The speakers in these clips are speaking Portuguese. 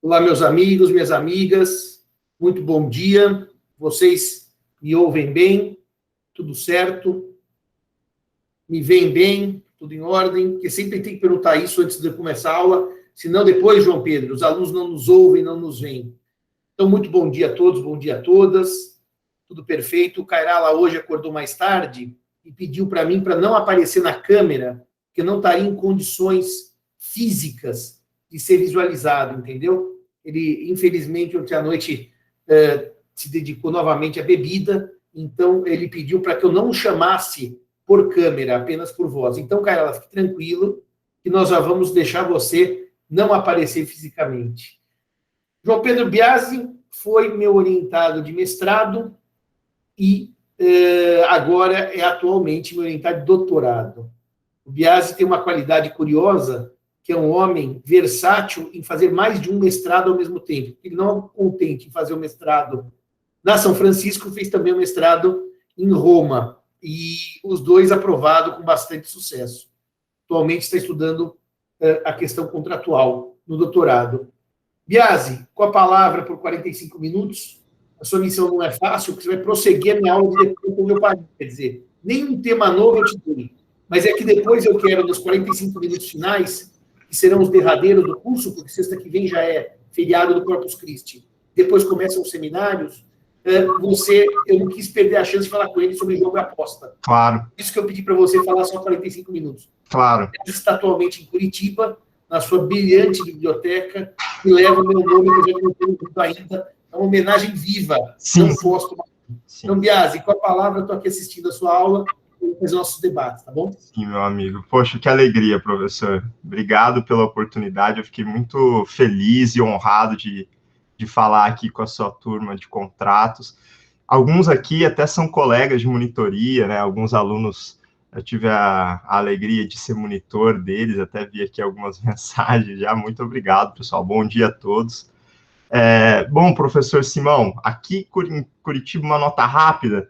Olá, meus amigos, minhas amigas, muito bom dia. Vocês me ouvem bem? Tudo certo? Me veem bem? Tudo em ordem? Porque sempre tem que perguntar isso antes de começar a aula, senão depois, João Pedro, os alunos não nos ouvem, não nos veem. Então, muito bom dia a todos, bom dia a todas. Tudo perfeito. O Cairala hoje acordou mais tarde e pediu para mim para não aparecer na câmera, porque não estaria em condições físicas de ser visualizado, entendeu? Ele, infelizmente, ontem à noite se dedicou novamente à bebida, então ele pediu para que eu não o chamasse por câmera, apenas por voz. Então, Cairala, fique tranquilo, que nós já vamos deixar você não aparecer fisicamente. João Pedro Biasi foi meu orientado de mestrado e agora é atualmente meu orientado de doutorado. O Biasi tem uma qualidade curiosa, que é um homem versátil em fazer mais de um mestrado ao mesmo tempo. Ele não é contente em fazer o mestrado na São Francisco, fez também o mestrado em Roma, e os dois aprovados com bastante sucesso. Atualmente está estudando a questão contratual no doutorado. Biasi, com a palavra por 45 minutos, a sua missão não é fácil, porque você vai prosseguir a minha aula de depois como eu parei. Quer dizer, nenhum tema novo eu te dei, mas é que depois eu quero, nos 45 minutos finais, que serão os derradeiros do curso, porque sexta que vem já é feriado do Corpus Christi, depois começam os seminários, eu não quis perder a chance de falar com ele sobre jogo e aposta. Claro. Isso que eu pedi para você falar só 45 minutos. Claro. Ele está atualmente em Curitiba, na sua brilhante biblioteca, que leva o meu nome, que eu já não tenho muito ainda. É uma homenagem viva. Sim. Não posto mais. Então, Biasi, com a palavra, eu estou aqui assistindo a sua aula e fazer nossos debates, tá bom? Sim, meu amigo. Poxa, que alegria, professor. Obrigado pela oportunidade. Eu fiquei muito feliz e honrado de falar aqui com a sua turma de contratos. Alguns aqui até são colegas de monitoria, né? Alguns alunos, eu tive a alegria de ser monitor deles, até vi aqui algumas mensagens já. Muito obrigado, pessoal. Bom dia a todos. Bom, professor Simão, aqui em Curitiba, uma nota rápida,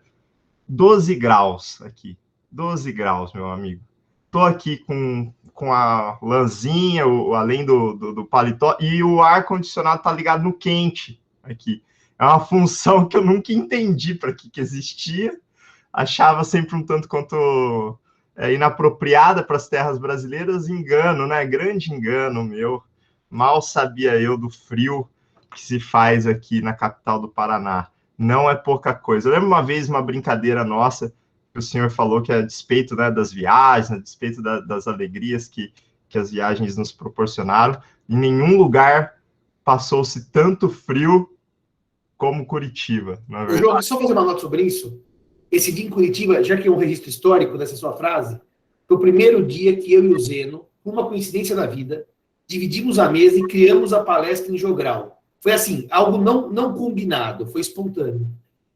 12 graus aqui. 12 graus, meu amigo. Estou aqui com a lãzinha, além do paletó, e o ar-condicionado está ligado no quente aqui. É uma função que eu nunca entendi para que existia. Achava sempre um tanto quanto inapropriada para as terras brasileiras. Engano, né? Grande engano meu. Mal sabia eu do frio que se faz aqui na capital do Paraná. Não é pouca coisa. Eu lembro uma vez uma brincadeira nossa, que o senhor falou que a despeito, né, das viagens, a despeito das alegrias que as viagens nos proporcionaram, em nenhum lugar passou-se tanto frio como Curitiba, não é verdade? João, só fazer uma nota sobre isso. Esse dia em Curitiba, já que é um registro histórico dessa sua frase, foi o primeiro dia que eu e o Zeno, por uma coincidência da vida, dividimos a mesa e criamos a palestra em jogral. Foi assim, algo não combinado, foi espontâneo.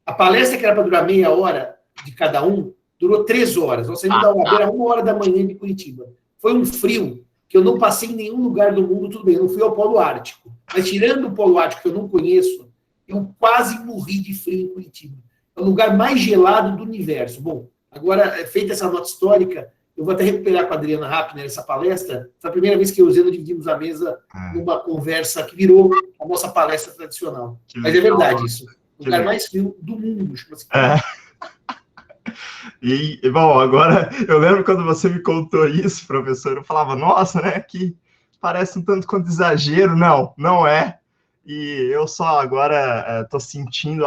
A palestra, que era para durar meia hora de cada um, durou 3 horas. Nós saímos da UAB, era 1h da manhã de Curitiba. Foi um frio que eu não passei em nenhum lugar do mundo, tudo bem, eu não fui ao Polo Ártico. Mas tirando o Polo Ártico, que eu não conheço, eu quase morri de frio em Curitiba. É o lugar mais gelado do universo. Bom, agora, feita essa nota histórica, eu vou até recuperar com a Adriana Rappner essa palestra. Foi a primeira vez que eu e o Zeno dividimos a mesa numa conversa que virou a nossa palestra tradicional. Mas é verdade isso. O lugar mais frio do mundo. Chama-se. E, bom, agora, eu lembro quando você me contou isso, professor, eu falava, nossa, né, que parece um tanto quanto exagero. Não é. E eu só agora estou sentindo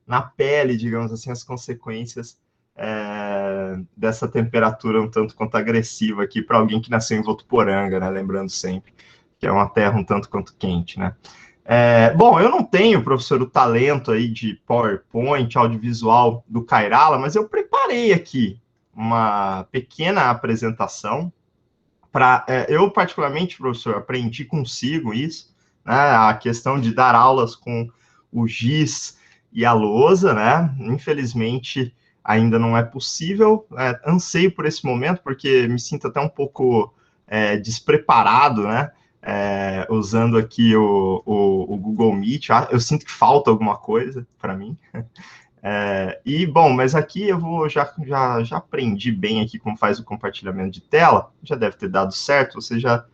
na pele, digamos assim, as consequências dessa temperatura um tanto quanto agressiva aqui para alguém que nasceu em Votuporanga, né? Lembrando sempre que é uma terra um tanto quanto quente, né? Bom, eu não tenho, professor, o talento aí de PowerPoint, audiovisual do Cairala, mas eu preparei aqui uma pequena apresentação para... eu, particularmente, professor, aprendi consigo isso, né? A questão de dar aulas com o giz e a lousa, né? Infelizmente, ainda não é possível. Anseio por esse momento, porque me sinto até um pouco despreparado, né? Usando aqui o Google Meet. Eu sinto que falta alguma coisa para mim. Bom, mas aqui eu vou já aprendi bem aqui como faz o compartilhamento de tela. Já deve ter dado certo. Você já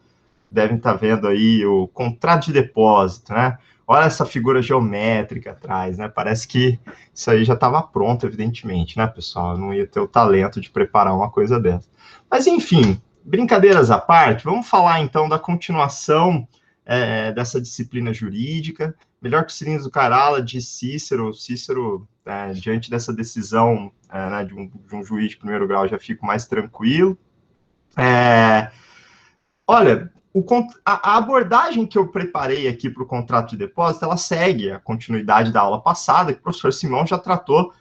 devem estar vendo aí o contrato de depósito, né? Olha essa figura geométrica atrás, né? Parece que isso aí já estava pronto, evidentemente, né, pessoal? Eu não ia ter o talento de preparar uma coisa dessa. Mas, enfim, brincadeiras à parte, vamos falar então da continuação dessa disciplina jurídica. Melhor que os cilindros do Carala, de Cícero. Cícero, diante dessa decisão né, de um juiz de primeiro grau, já fico mais tranquilo. Olha, a abordagem que eu preparei aqui para o contrato de depósito, ela segue a continuidade da aula passada, que o professor Simão já tratou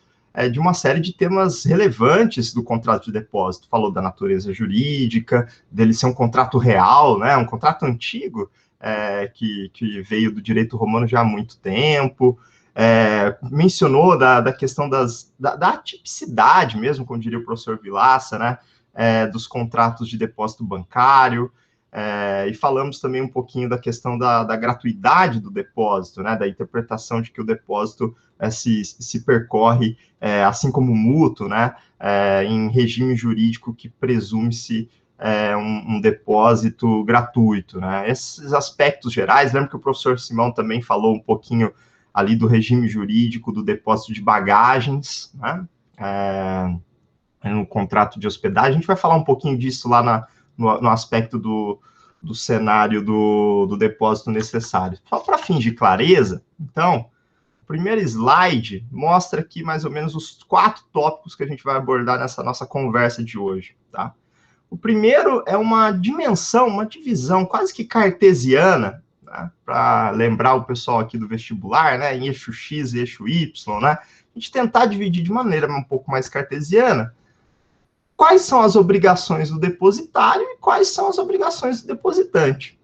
de uma série de temas relevantes do contrato de depósito. Falou da natureza jurídica, dele ser um contrato real, né, um contrato antigo, que veio do direito romano já há muito tempo, mencionou da questão da atipicidade mesmo, como diria o professor Vilaça, né, dos contratos de depósito bancário, e falamos também um pouquinho da questão da gratuidade do depósito, né, da interpretação de que o depósito se percorre, assim como o mútuo, né, em regime jurídico que presume-se um depósito gratuito, né? Esses aspectos gerais, lembra que o professor Simão também falou um pouquinho ali do regime jurídico do depósito de bagagens, né? No contrato de hospedagem. A gente vai falar um pouquinho disso lá no aspecto do cenário do depósito necessário. Só para fins de clareza, então, o primeiro slide mostra aqui mais ou menos os 4 tópicos que a gente vai abordar nessa nossa conversa de hoje, tá? O primeiro é uma dimensão, uma divisão quase que cartesiana, né, para lembrar o pessoal aqui do vestibular, né, em eixo X e eixo Y, né, a gente tentar dividir de maneira um pouco mais cartesiana quais são as obrigações do depositário e quais são as obrigações do depositante.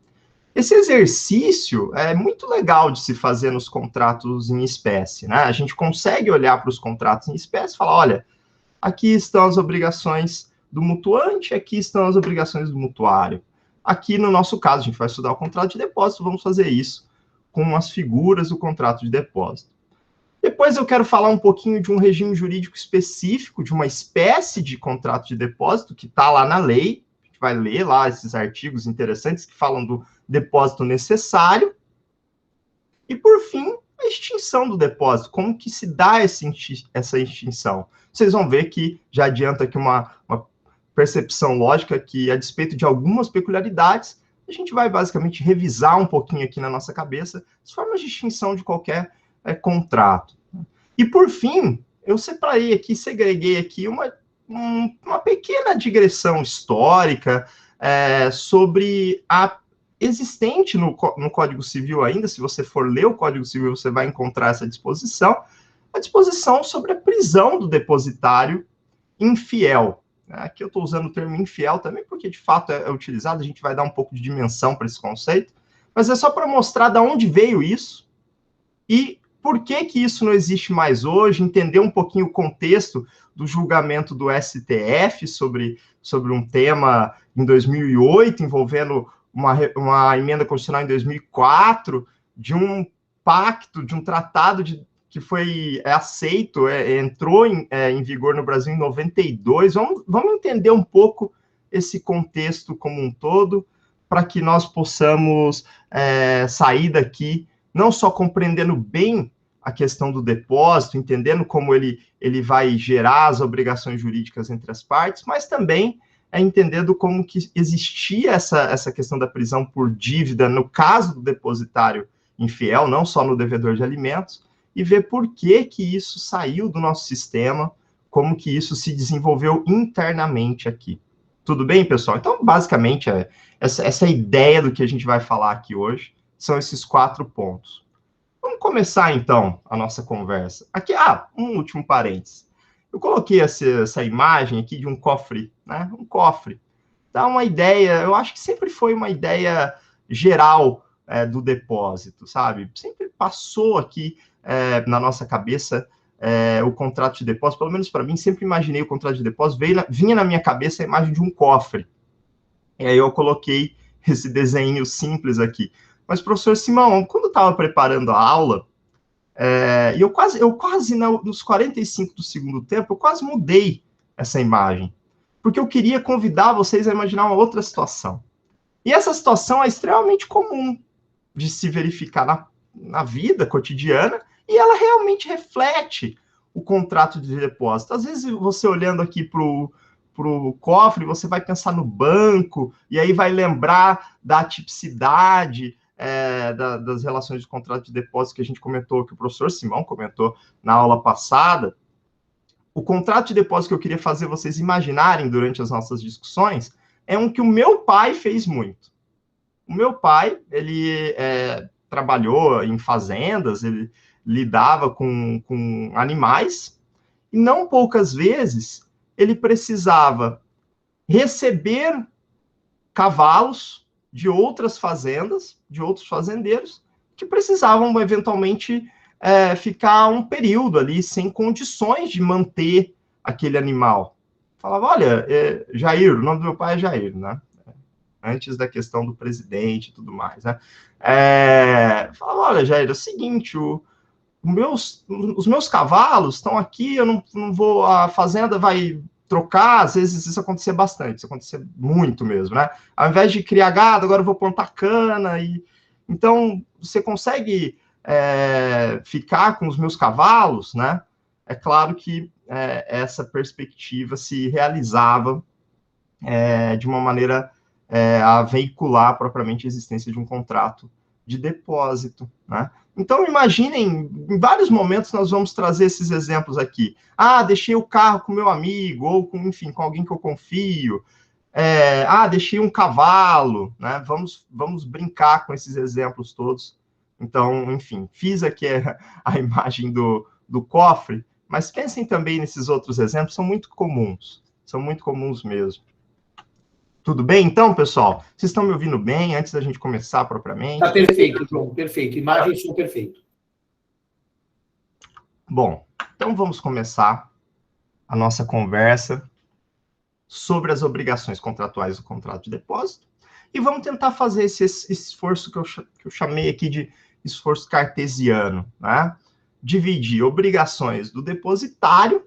Esse exercício é muito legal de se fazer nos contratos em espécie, né? A gente consegue olhar para os contratos em espécie e falar, olha, aqui estão as obrigações do mutuante, aqui estão as obrigações do mutuário. Aqui, no nosso caso, a gente vai estudar o contrato de depósito, vamos fazer isso com as figuras do contrato de depósito. Depois eu quero falar um pouquinho de um regime jurídico específico, de uma espécie de contrato de depósito que está lá na lei. A gente vai ler lá esses artigos interessantes que falam do depósito necessário. E, por fim, a extinção do depósito. Como que se dá essa extinção? Vocês vão ver que já adianta aqui uma percepção lógica que, a despeito de algumas peculiaridades, a gente vai basicamente revisar um pouquinho aqui na nossa cabeça as formas de extinção de qualquer contrato. E, por fim, eu separei aqui, segreguei aqui uma pequena digressão histórica sobre a existente no Código Civil ainda. Se você for ler o Código Civil, você vai encontrar essa disposição, a disposição sobre a prisão do depositário infiel. Aqui eu estou usando o termo infiel também, porque de fato é utilizado, a gente vai dar um pouco de dimensão para esse conceito, mas é só para mostrar de onde veio isso e por que isso não existe mais hoje, entender um pouquinho o contexto do julgamento do STF sobre um tema em 2008, envolvendo uma emenda constitucional em 2004, de um pacto, de um tratado que foi aceito, entrou em vigor no Brasil em 92. Vamos entender um pouco esse contexto como um todo, para que nós possamos sair daqui não só compreendendo bem a questão do depósito, entendendo como ele vai gerar as obrigações jurídicas entre as partes, mas também entendendo como que existia essa questão da prisão por dívida no caso do depositário infiel, não só no devedor de alimentos, e ver por que isso saiu do nosso sistema, como que isso se desenvolveu internamente aqui. Tudo bem, pessoal? Então, basicamente, essa ideia do que a gente vai falar aqui hoje são esses 4 pontos. Vamos começar, então, a nossa conversa. Aqui, um último parênteses. Eu coloquei essa imagem aqui de um cofre, né? Um cofre. Dá uma ideia, eu acho que sempre foi uma ideia geral do depósito, sabe? Sempre passou aqui na nossa cabeça o contrato de depósito, pelo menos para mim, sempre imaginei o contrato de depósito, vinha na minha cabeça a imagem de um cofre. E aí eu coloquei esse desenho simples aqui. Mas, professor Simão, quando eu estava preparando a aula, e eu quase nos 45 do segundo tempo, eu quase mudei essa imagem, porque eu queria convidar vocês a imaginar uma outra situação. E essa situação é extremamente comum de se verificar na vida cotidiana, e ela realmente reflete o contrato de depósito. Às vezes, você olhando aqui para o cofre, você vai pensar no banco, e aí vai lembrar da atipicidade das relações de contrato de depósito que a gente comentou, que o professor Simão comentou na aula passada. O contrato de depósito que eu queria fazer vocês imaginarem durante as nossas discussões é um que o meu pai fez muito. O meu pai, ele trabalhou em fazendas, ele lidava com animais, e não poucas vezes ele precisava receber cavalos de outras fazendas, de outros fazendeiros, que precisavam, eventualmente, ficar um período ali sem condições de manter aquele animal. Falava, olha, Jair, o nome do meu pai é Jair, né? Antes da questão do presidente e tudo mais, né? Falava, olha, Jair, é o seguinte, os meus cavalos estão aqui, eu não vou, a fazenda vai trocar, às vezes isso acontecia bastante, isso acontecia muito mesmo, né? Ao invés de criar gado, agora eu vou plantar cana, então você consegue ficar com os meus cavalos, né? É claro que essa perspectiva se realizava de uma maneira a veicular propriamente a existência de um contrato de depósito, né? Então, imaginem, em vários momentos nós vamos trazer esses exemplos aqui. Deixei o carro com meu amigo, ou enfim, com alguém que eu confio. Deixei um cavalo, né? Vamos brincar com esses exemplos todos. Então, enfim, fiz aqui a imagem do cofre, mas pensem também nesses outros exemplos, são muito comuns mesmo. Tudo bem, então, pessoal? Vocês estão me ouvindo bem antes da gente começar propriamente? Está perfeito, João, perfeito. Imagem e som perfeito. Bom, então vamos começar a nossa conversa sobre as obrigações contratuais do contrato de depósito e vamos tentar fazer esse esforço que eu chamei aqui de esforço cartesiano, né? Dividir obrigações do depositário.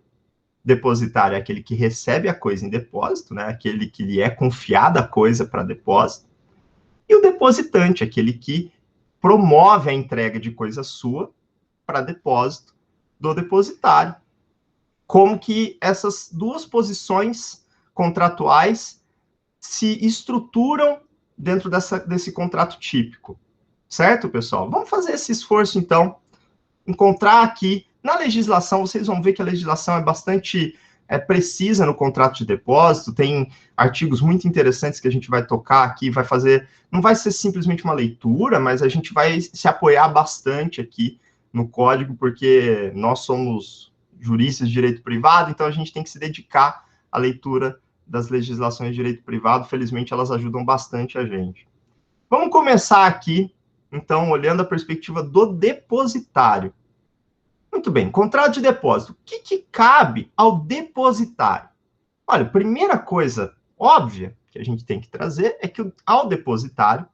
Depositário é aquele que recebe a coisa em depósito, né? Aquele que lhe é confiada a coisa para depósito. E o depositante, aquele que promove a entrega de coisa sua para depósito do depositário. Como que essas duas posições contratuais se estruturam dentro desse contrato típico. Certo, pessoal? Vamos fazer esse esforço, então, encontrar aqui na legislação. Vocês vão ver que a legislação é bastante precisa no contrato de depósito, tem artigos muito interessantes que a gente vai tocar aqui, não vai ser simplesmente uma leitura, mas a gente vai se apoiar bastante aqui no código, porque nós somos juristas de direito privado, então a gente tem que se dedicar à leitura das legislações de direito privado, felizmente elas ajudam bastante a gente. Vamos começar aqui, então, olhando a perspectiva do depositário. Muito bem, contrato de depósito. O que cabe ao depositário? Olha, a primeira coisa óbvia que a gente tem que trazer é que ao depositário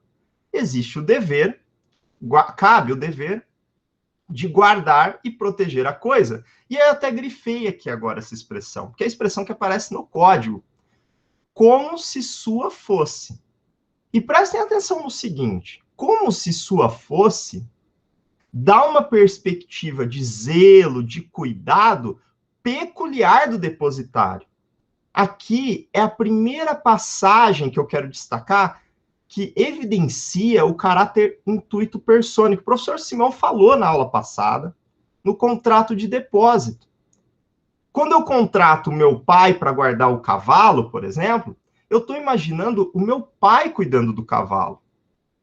existe o dever, cabe o dever de guardar e proteger a coisa. E eu até grifei aqui agora essa expressão, porque é a expressão que aparece no código, como se sua fosse. E prestem atenção no seguinte, como se sua fosse, dá uma perspectiva de zelo, de cuidado peculiar do depositário. Aqui é a primeira passagem que eu quero destacar que evidencia o caráter intuito persônico. O professor Simão falou na aula passada, no contrato de depósito. Quando eu contrato o meu pai para guardar o cavalo, por exemplo, eu estou imaginando o meu pai cuidando do cavalo.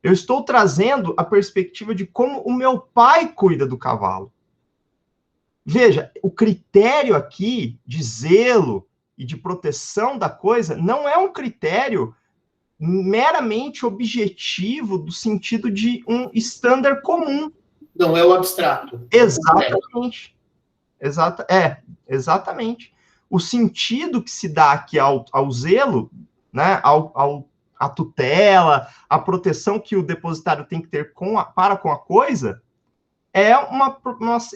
Eu estou trazendo a perspectiva de como o meu pai cuida do cavalo. Veja, o critério aqui de zelo e de proteção da coisa não é um critério meramente objetivo do sentido de um estándar comum. Não é o abstrato. Exatamente. Exatamente. O sentido que se dá aqui ao zelo, né, a tutela, a proteção que o depositário tem que ter para com a coisa, é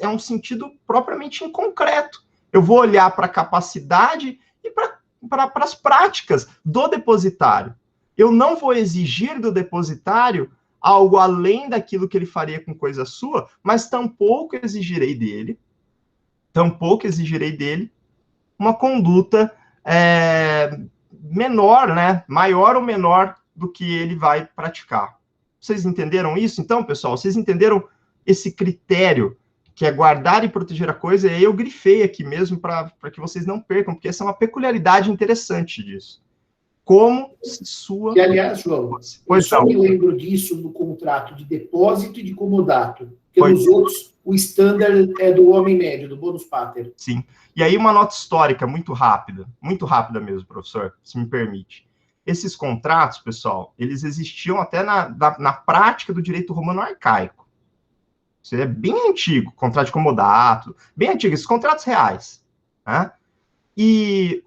um sentido propriamente inconcreto. Eu vou olhar para a capacidade e para as práticas do depositário. eu não vou exigir do depositário algo além daquilo que ele faria com coisa sua, mas tampouco exigirei dele uma conduta menor, né? Maior ou menor do que ele vai praticar. Vocês entenderam isso? Então, pessoal, vocês entenderam esse critério que é guardar e proteger a coisa? E aí eu grifei aqui mesmo para que vocês não percam, porque essa é uma peculiaridade interessante disso. Como se sua... E, aliás, João, eu Pois só não. me lembro disso no contrato de depósito e de comodato, porque nos outros o standard é do homem médio, do bonus pater. Sim. E aí uma nota histórica muito rápida mesmo, professor, se me permite. Esses contratos, pessoal, eles existiam até na prática do direito romano arcaico. Isso é bem antigo, contrato de comodato, bem antigo, esses contratos reais. Né? E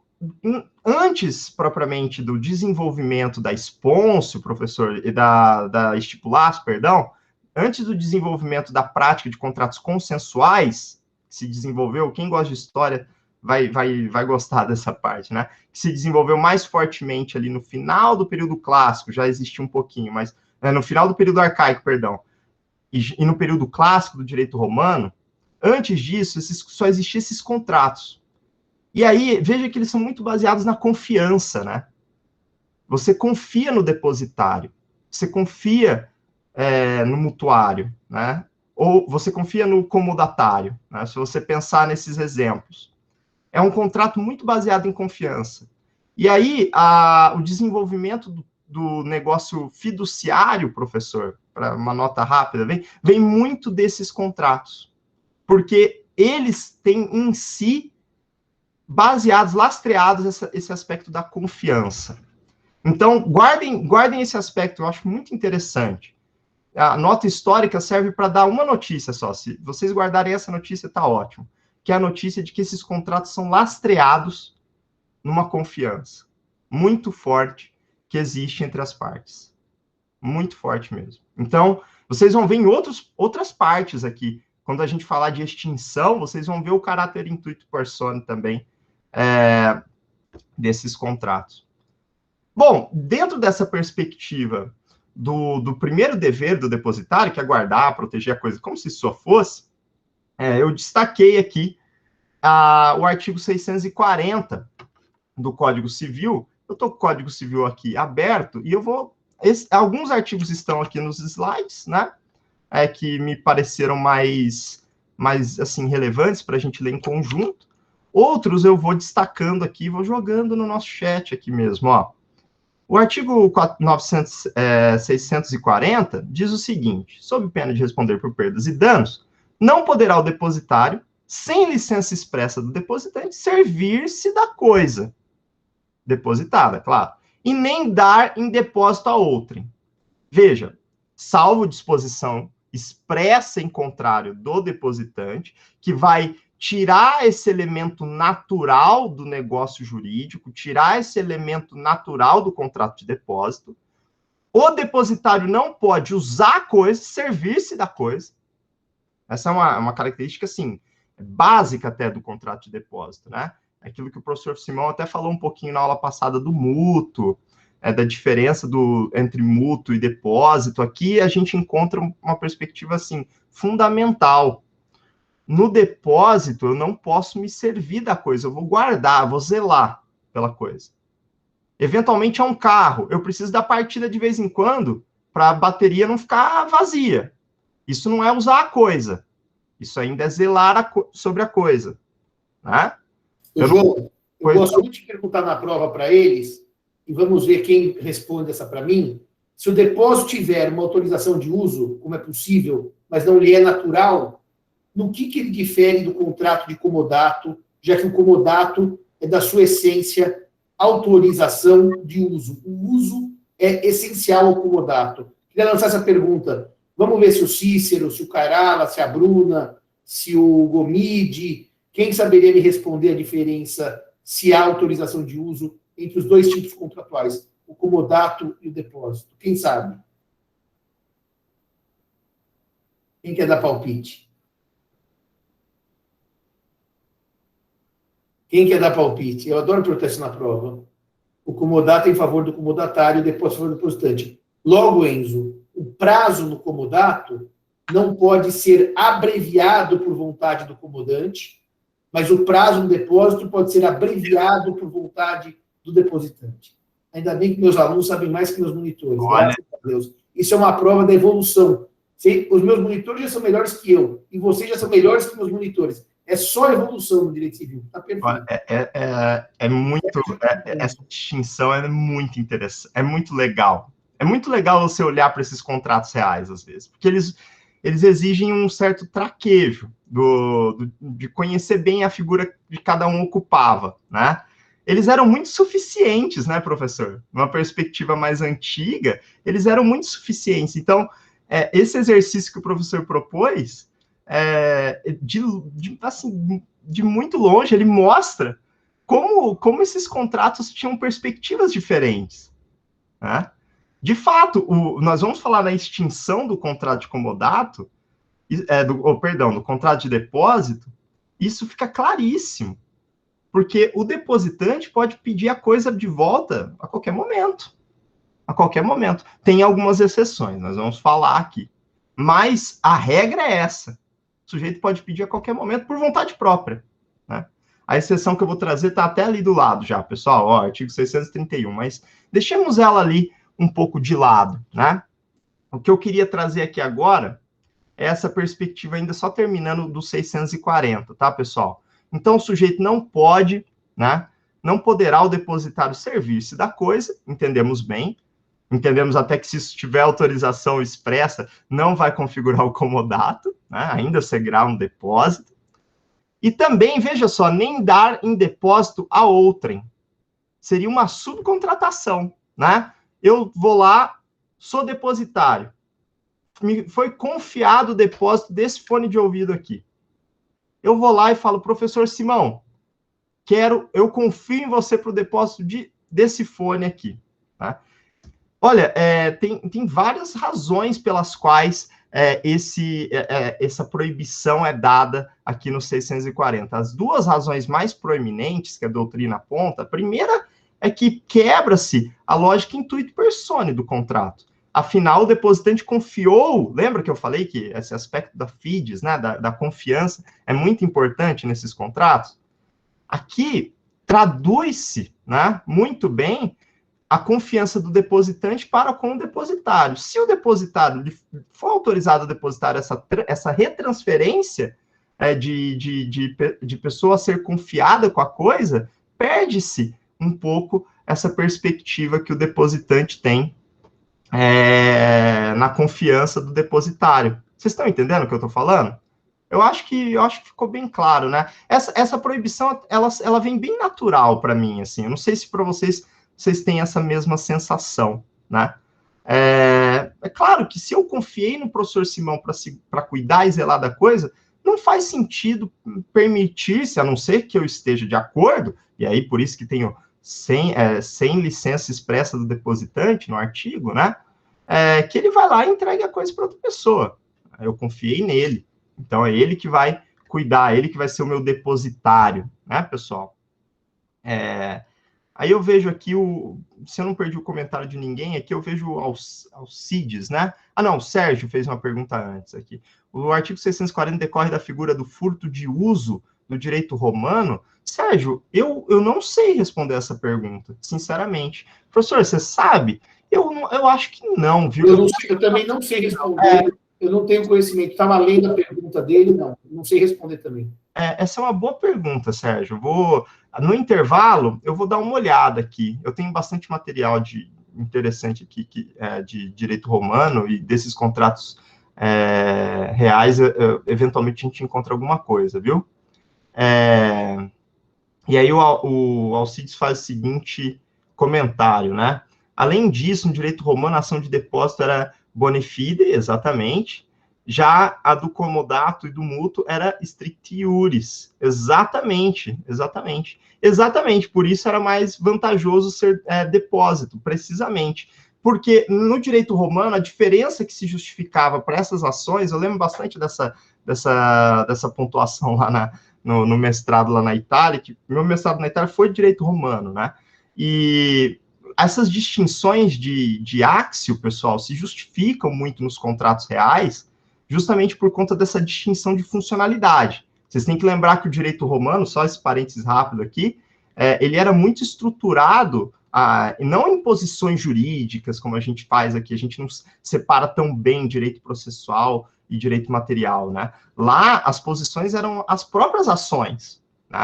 antes, propriamente, do desenvolvimento da espôncio, professor, e da estipulatio, perdão, antes do desenvolvimento da prática de contratos consensuais, se desenvolveu, quem gosta de história vai gostar dessa parte, né? Que se desenvolveu mais fortemente ali no final do período clássico, já existia um pouquinho, mas no final do período arcaico, perdão, e no período clássico do direito romano, antes disso, só existiam esses contratos. E aí, veja que eles são muito baseados na confiança, né? Você confia no depositário, você confia no mutuário, né? Ou você confia no comodatário, né? Se você pensar nesses exemplos. É um contrato muito baseado em confiança. E aí, o desenvolvimento do negócio fiduciário, professor, para uma nota rápida, vem muito desses contratos. Porque eles têm em si baseados, lastreados esse aspecto da confiança. Então, guardem esse aspecto, eu acho muito interessante. A nota histórica serve para dar uma notícia só. Se vocês guardarem essa notícia, está ótimo. Que é a notícia de que esses contratos são lastreados numa confiança muito forte que existe entre as partes. Muito forte mesmo. Então, vocês vão ver em outras partes aqui. Quando a gente falar de extinção, vocês vão ver o caráter intuito persone também desses contratos. Bom, dentro dessa perspectiva do primeiro dever do depositário, que é guardar, proteger a coisa como se só fosse, eu destaquei aqui o artigo 640 do Código Civil. Eu estou com o Código Civil aqui aberto e eu vou... alguns artigos estão aqui nos slides, né? Que me pareceram mais assim, relevantes para a gente ler em conjunto. Outros eu vou destacando aqui, vou jogando no nosso chat aqui mesmo, ó. O artigo 640 diz o seguinte: sob pena de responder por perdas e danos, não poderá o depositário, sem licença expressa do depositante, servir-se da coisa depositada, claro, e nem dar em depósito a outrem. Veja, salvo disposição expressa em contrário do depositante, que vai tirar esse elemento natural do negócio jurídico, tirar esse elemento natural do contrato de depósito. O depositário não pode usar a coisa, servir-se da coisa. Essa é uma característica, assim, básica até do contrato de depósito, né? Aquilo que o professor Simão até falou um pouquinho na aula passada do mútuo, da diferença entre mútuo e depósito. Aqui a gente encontra uma perspectiva, assim, fundamental. No depósito, eu não posso me servir da coisa, eu vou guardar, vou zelar pela coisa. Eventualmente é um carro, eu preciso da partida de vez em quando para a bateria não ficar vazia. Isso não é usar a coisa, isso ainda é zelar sobre a coisa. Né? João, eu gosto muito de perguntar na prova para eles, e vamos ver quem responde essa para mim. Se o depósito tiver uma autorização de uso, como é possível, mas não lhe é natural, no que ele difere do contrato de comodato, já que o comodato é, da sua essência, autorização de uso. O uso é essencial ao comodato. Queria lançar essa pergunta. Vamos ver se o Cícero, se o Carala, se a Bruna, se o Gomide, quem saberia me responder a diferença, se há autorização de uso entre os dois tipos contratuais, o comodato e o depósito? Quem sabe? Quem quer dar palpite? Quem quer dar palpite? Eu adoro protesto na prova. o comodato em favor do comodatário e o depósito em favor do depositante. Logo, Enzo, o prazo no comodato não pode ser abreviado por vontade do comodante, mas o prazo no depósito pode ser abreviado por vontade do depositante. Ainda bem que meus alunos sabem mais que meus monitores, graças a Deus. Isso é uma prova da evolução. Os meus monitores já são melhores que eu, e vocês já são melhores que meus monitores. É só evolução no direito civil. Tá perfeito. Essa distinção é muito interessante, é muito legal. É muito legal você olhar para esses contratos reais, às vezes, porque eles exigem um certo traquejo de conhecer bem a figura que cada um ocupava, né? Eles eram muito suficientes, né, professor? Numa perspectiva mais antiga, eles eram muito suficientes. Então, esse exercício que o professor propôs, de muito longe, ele mostra como esses contratos tinham perspectivas diferentes, né? De fato, nós vamos falar na extinção do contrato de comodato, do contrato de depósito, isso fica claríssimo, porque o depositante pode pedir a coisa de volta a qualquer momento. A qualquer momento. Tem algumas exceções, nós vamos falar aqui. Mas a regra é essa. O sujeito pode pedir a qualquer momento por vontade própria, né? A exceção que eu vou trazer está até ali do lado já, pessoal. Artigo 631, mas deixemos ela ali um pouco de lado, né? O que eu queria trazer aqui agora é essa perspectiva ainda só terminando do 640, tá, pessoal? Então, o sujeito não pode, né? Não poderá o depositário servir-se da coisa, entendemos bem. Entendemos até que se isso tiver autorização expressa, não vai configurar o comodato, né? Ainda seguirá um depósito. E também, veja só, nem dar em depósito a outrem. Seria uma subcontratação, né? Eu vou lá, sou depositário. Me foi confiado o depósito desse fone de ouvido aqui. Eu vou lá e falo, professor Simão, eu confio em você para o depósito desse fone aqui, tá? Olha, tem várias razões pelas quais essa proibição é dada aqui no 640. As duas razões mais proeminentes que a doutrina aponta, a primeira é que quebra-se a lógica intuito persone do contrato. Afinal, o depositante confiou, lembra que eu falei que esse aspecto da FIDES, né, da confiança, é muito importante nesses contratos? Aqui, traduz-se, né, muito bem a confiança do depositante para com o depositário. Se o depositário for autorizado a depositar essa retransferência de pessoa a ser confiada com a coisa, perde-se um pouco essa perspectiva que o depositante tem na confiança do depositário. Vocês estão entendendo o que eu estou falando? Eu acho que ficou bem claro, né? Essa proibição, ela vem bem natural para mim, assim. Eu não sei se para vocês têm essa mesma sensação, né? É claro que se eu confiei no professor Simão para cuidar e zelar da coisa, não faz sentido permitir-se, a não ser que eu esteja de acordo, e aí por isso que tenho sem licença expressa do depositante no artigo, né? Que ele vai lá e entregue a coisa para outra pessoa. Eu confiei nele. Então, é ele que vai cuidar, ele que vai ser o meu depositário, né, pessoal? Aí eu vejo aqui, se eu não perdi o comentário de ninguém, aqui eu vejo Alcides, né? Ah, não, o Sérgio fez uma pergunta antes aqui. O artigo 640 decorre da figura do furto de uso do direito romano. Sérgio, eu não sei responder essa pergunta, sinceramente. Professor, você sabe? Eu acho que não, viu? Eu também não sei responder. Eu não tenho conhecimento. Estava lendo a pergunta dele, não sei responder também. Essa é uma boa pergunta, Sérgio. No intervalo, eu vou dar uma olhada aqui. Eu tenho bastante material interessante aqui de direito romano e desses contratos reais, eventualmente a gente encontra alguma coisa, viu? E aí o Alcides faz o seguinte comentário, né? Além disso, no direito romano, a ação de depósito era bona fide, exatamente. Já a do comodato e do mútuo era stricti iuris. Exatamente. Por isso era mais vantajoso ser depósito, precisamente. Porque no direito romano, a diferença que se justificava para essas ações, eu lembro bastante dessa pontuação lá no mestrado lá na Itália, que meu mestrado na Itália foi de direito romano, né? E essas distinções de áxio, pessoal, se justificam muito nos contratos reais, justamente por conta dessa distinção de funcionalidade. Vocês têm que lembrar que o direito romano, só esse parênteses rápido aqui, ele era muito estruturado, não em posições jurídicas, como a gente faz aqui, a gente não separa tão bem direito processual e direito material, né? Lá, as posições eram as próprias ações, né?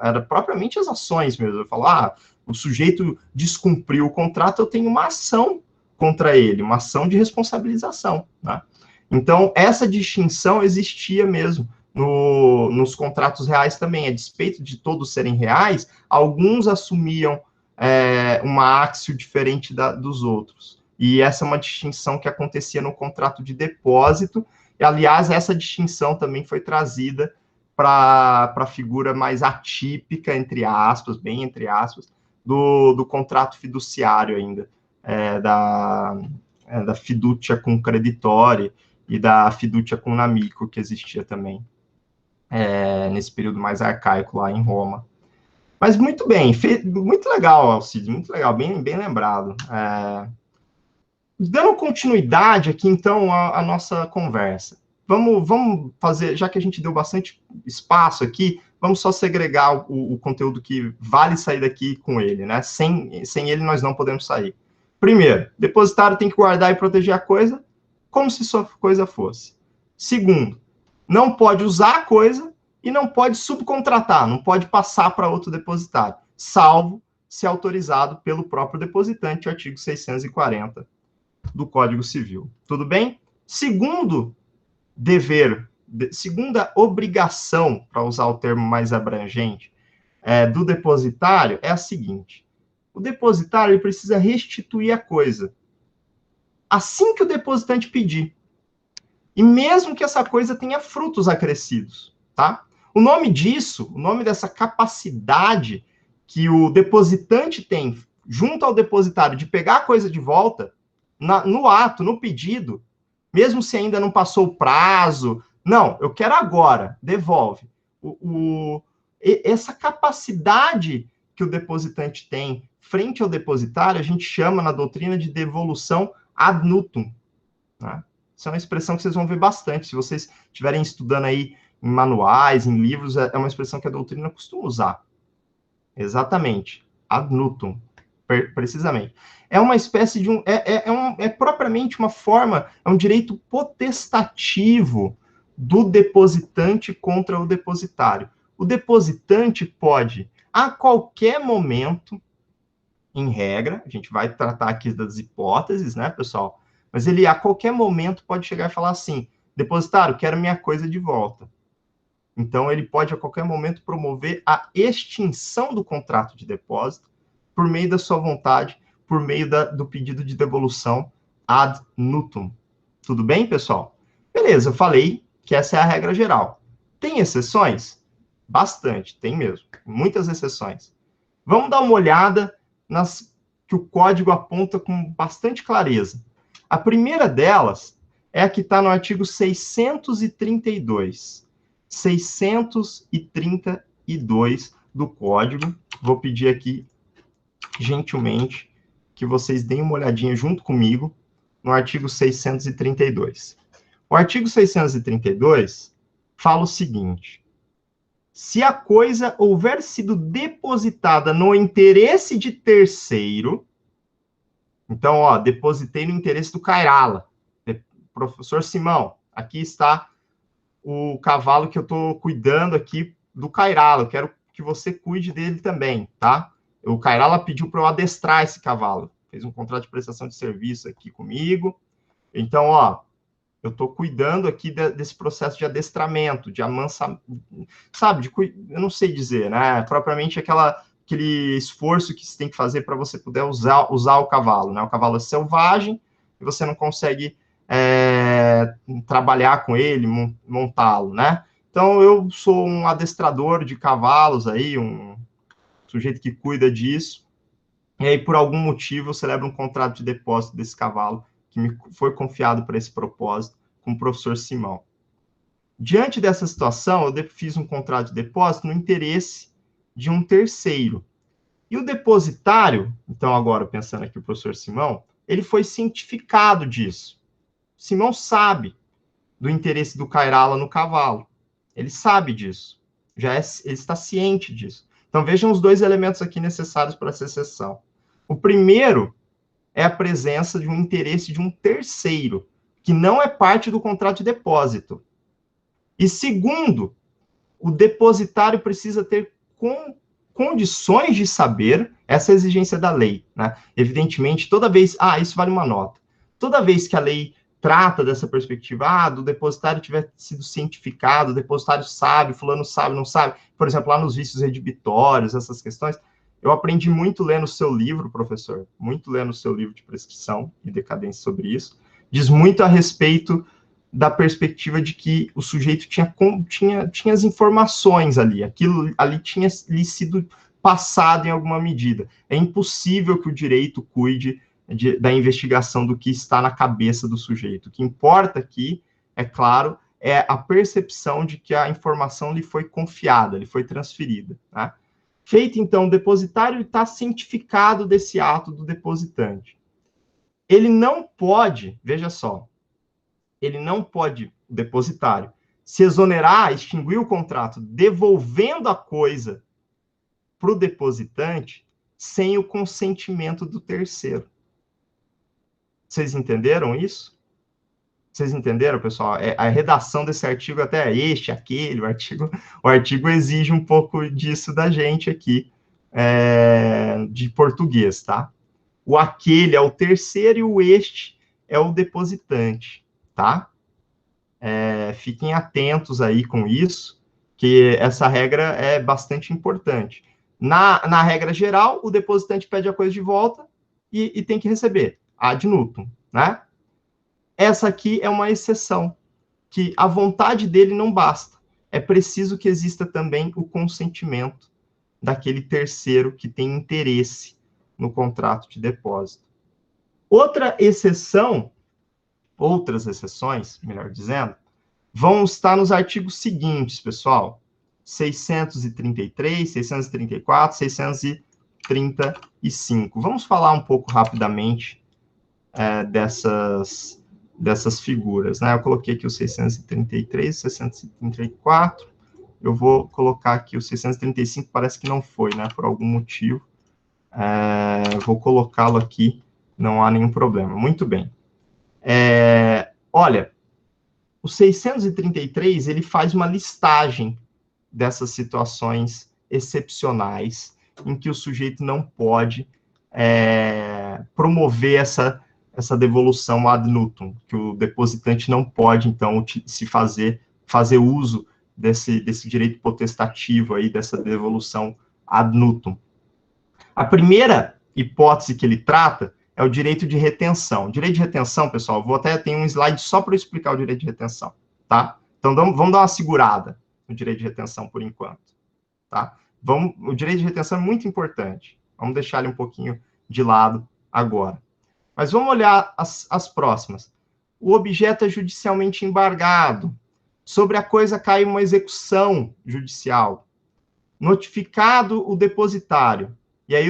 Era propriamente as ações mesmo. Eu falo, o sujeito descumpriu o contrato, eu tenho uma ação contra ele, uma ação de responsabilização, né? Então, essa distinção existia mesmo nos contratos reais também. A despeito de todos serem reais, alguns assumiam uma áxio diferente dos outros. E essa é uma distinção que acontecia no contrato de depósito. E, aliás, essa distinção também foi trazida para a figura mais atípica, entre aspas, bem entre aspas, do contrato fiduciário ainda, da fiducia cum creditore e da fiducia cum amico, que existia também nesse período mais arcaico lá em Roma. Mas muito bem, muito legal, Alcides, muito legal, bem lembrado. Dando continuidade aqui, então, à nossa conversa. Vamos fazer, já que a gente deu bastante espaço aqui, vamos só segregar o conteúdo que vale sair daqui com ele, né? Sem ele, nós não podemos sair. Primeiro, depositário tem que guardar e proteger a coisa como se sua coisa fosse. Segundo, não pode usar a coisa e não pode subcontratar, não pode passar para outro depositário, salvo se autorizado pelo próprio depositante, artigo 640 do Código Civil. Tudo bem? Segundo dever, segunda obrigação, para usar o termo mais abrangente, do depositário é a seguinte: o depositário ele precisa restituir a coisa assim que o depositante pedir. E mesmo que essa coisa tenha frutos acrescidos, tá? O nome disso, o nome dessa capacidade que o depositante tem junto ao depositário de pegar a coisa de volta, no ato, no pedido, mesmo se ainda não passou o prazo, não, eu quero agora, devolve. Essa capacidade que o depositante tem frente ao depositário, a gente chama na doutrina de devolução ad nutum, né? Essa é uma expressão que vocês vão ver bastante. Se vocês estiverem estudando aí em manuais, em livros, é uma expressão que a doutrina costuma usar. Exatamente. Ad nutum. Precisamente. É uma espécie de é propriamente uma forma, é um direito potestativo do depositante contra o depositário. O depositante pode, a qualquer momento, em regra, a gente vai tratar aqui das hipóteses, né, pessoal? Mas ele, a qualquer momento, pode chegar e falar assim: depositário, quero minha coisa de volta. Então, ele pode, a qualquer momento, promover a extinção do contrato de depósito por meio da sua vontade, por meio do pedido de devolução ad nutum. Tudo bem, pessoal? Beleza, eu falei que essa é a regra geral. Tem exceções? Bastante, tem mesmo. Muitas exceções. Vamos dar uma olhada nas que o código aponta com bastante clareza. A primeira delas é a que está no artigo 632. 632 do Código. Vou pedir aqui, gentilmente, que vocês deem uma olhadinha junto comigo no artigo 632. O artigo 632 fala o seguinte: se a coisa houver sido depositada no interesse de terceiro, então, depositei no interesse do Cairala. Professor Simão, aqui está o cavalo que eu estou cuidando aqui do Cairala. Eu quero que você cuide dele também, tá? O Cairala pediu para eu adestrar esse cavalo. Fez um contrato de prestação de serviço aqui comigo. Então, eu estou cuidando aqui desse processo de adestramento, de amansamento, sabe? Eu não sei dizer, né? Propriamente aquele esforço que você tem que fazer para você poder usar o cavalo, né? O cavalo é selvagem e você não consegue trabalhar com ele, montá-lo, né? Então, eu sou um adestrador de cavalos aí, um sujeito que cuida disso, e aí, por algum motivo, eu celebro um contrato de depósito desse cavalo, que me foi confiado para esse propósito, com o professor Simão. Diante dessa situação, eu fiz um contrato de depósito no interesse de um terceiro. E o depositário, então agora pensando aqui o professor Simão, ele foi cientificado disso. Simão sabe do interesse do Cairala no cavalo. Ele sabe disso. Ele está ciente disso. Então vejam os dois elementos aqui necessários para essa exceção. O primeiro é a presença de um interesse de um terceiro, que não é parte do contrato de depósito. E segundo, o depositário precisa ter condições de saber essa exigência da lei, né? Evidentemente, toda vez... isso vale uma nota. Toda vez que a lei trata dessa perspectiva, do depositário tiver sido cientificado, o depositário sabe, fulano sabe, não sabe, por exemplo, lá nos vícios redibitórios, essas questões, eu aprendi muito lendo o seu livro, professor, muito lendo o seu livro de prescrição e decadência sobre isso, diz muito a respeito da perspectiva de que o sujeito tinha as informações ali, aquilo ali tinha lhe sido passado em alguma medida. É impossível que o direito cuide da investigação do que está na cabeça do sujeito. O que importa aqui, é claro, é a percepção de que a informação lhe foi confiada, lhe foi transferida. Né? Feito, então, o depositário está cientificado desse ato do depositante. Ele não pode, veja só, ele não pode, o depositário, se exonerar, extinguir o contrato, devolvendo a coisa para o depositante sem o consentimento do terceiro. Vocês entenderam isso? Vocês entenderam, pessoal? A redação desse artigo até aquele, o artigo exige um pouco disso da gente aqui, de português, tá? O aquele é o terceiro e o este é o depositante, tá? Fiquem atentos aí com isso, que essa regra é bastante importante. Na regra geral, o depositante pede a coisa de volta e tem que receber, ad nutum, né? Essa aqui é uma exceção, que a vontade dele não basta. É preciso que exista também o consentimento daquele terceiro que tem interesse no contrato de depósito. Outras exceções, melhor dizendo, vão estar nos artigos seguintes, pessoal. 633, 634, 635. Vamos falar um pouco rapidamente dessas figuras, né? Eu coloquei aqui o 633, 634. Eu vou colocar aqui o 635, parece que não foi, né? Por algum motivo. Vou colocá-lo aqui, não há nenhum problema. Muito bem. Olha, o 633, ele faz uma listagem dessas situações excepcionais em que o sujeito não pode promover essa devolução ad nutum, que o depositante não pode, então, fazer uso desse direito potestativo aí, dessa devolução ad nutum. A primeira hipótese que ele trata é o direito de retenção. O direito de retenção, pessoal, tem um slide só para explicar o direito de retenção, tá? Então, vamos dar uma segurada no direito de retenção por enquanto, tá? O direito de retenção é muito importante. Vamos deixar ele um pouquinho de lado agora. Mas vamos olhar as próximas. O objeto é judicialmente embargado. Sobre a coisa cai uma execução judicial. Notificado o depositário. E aí,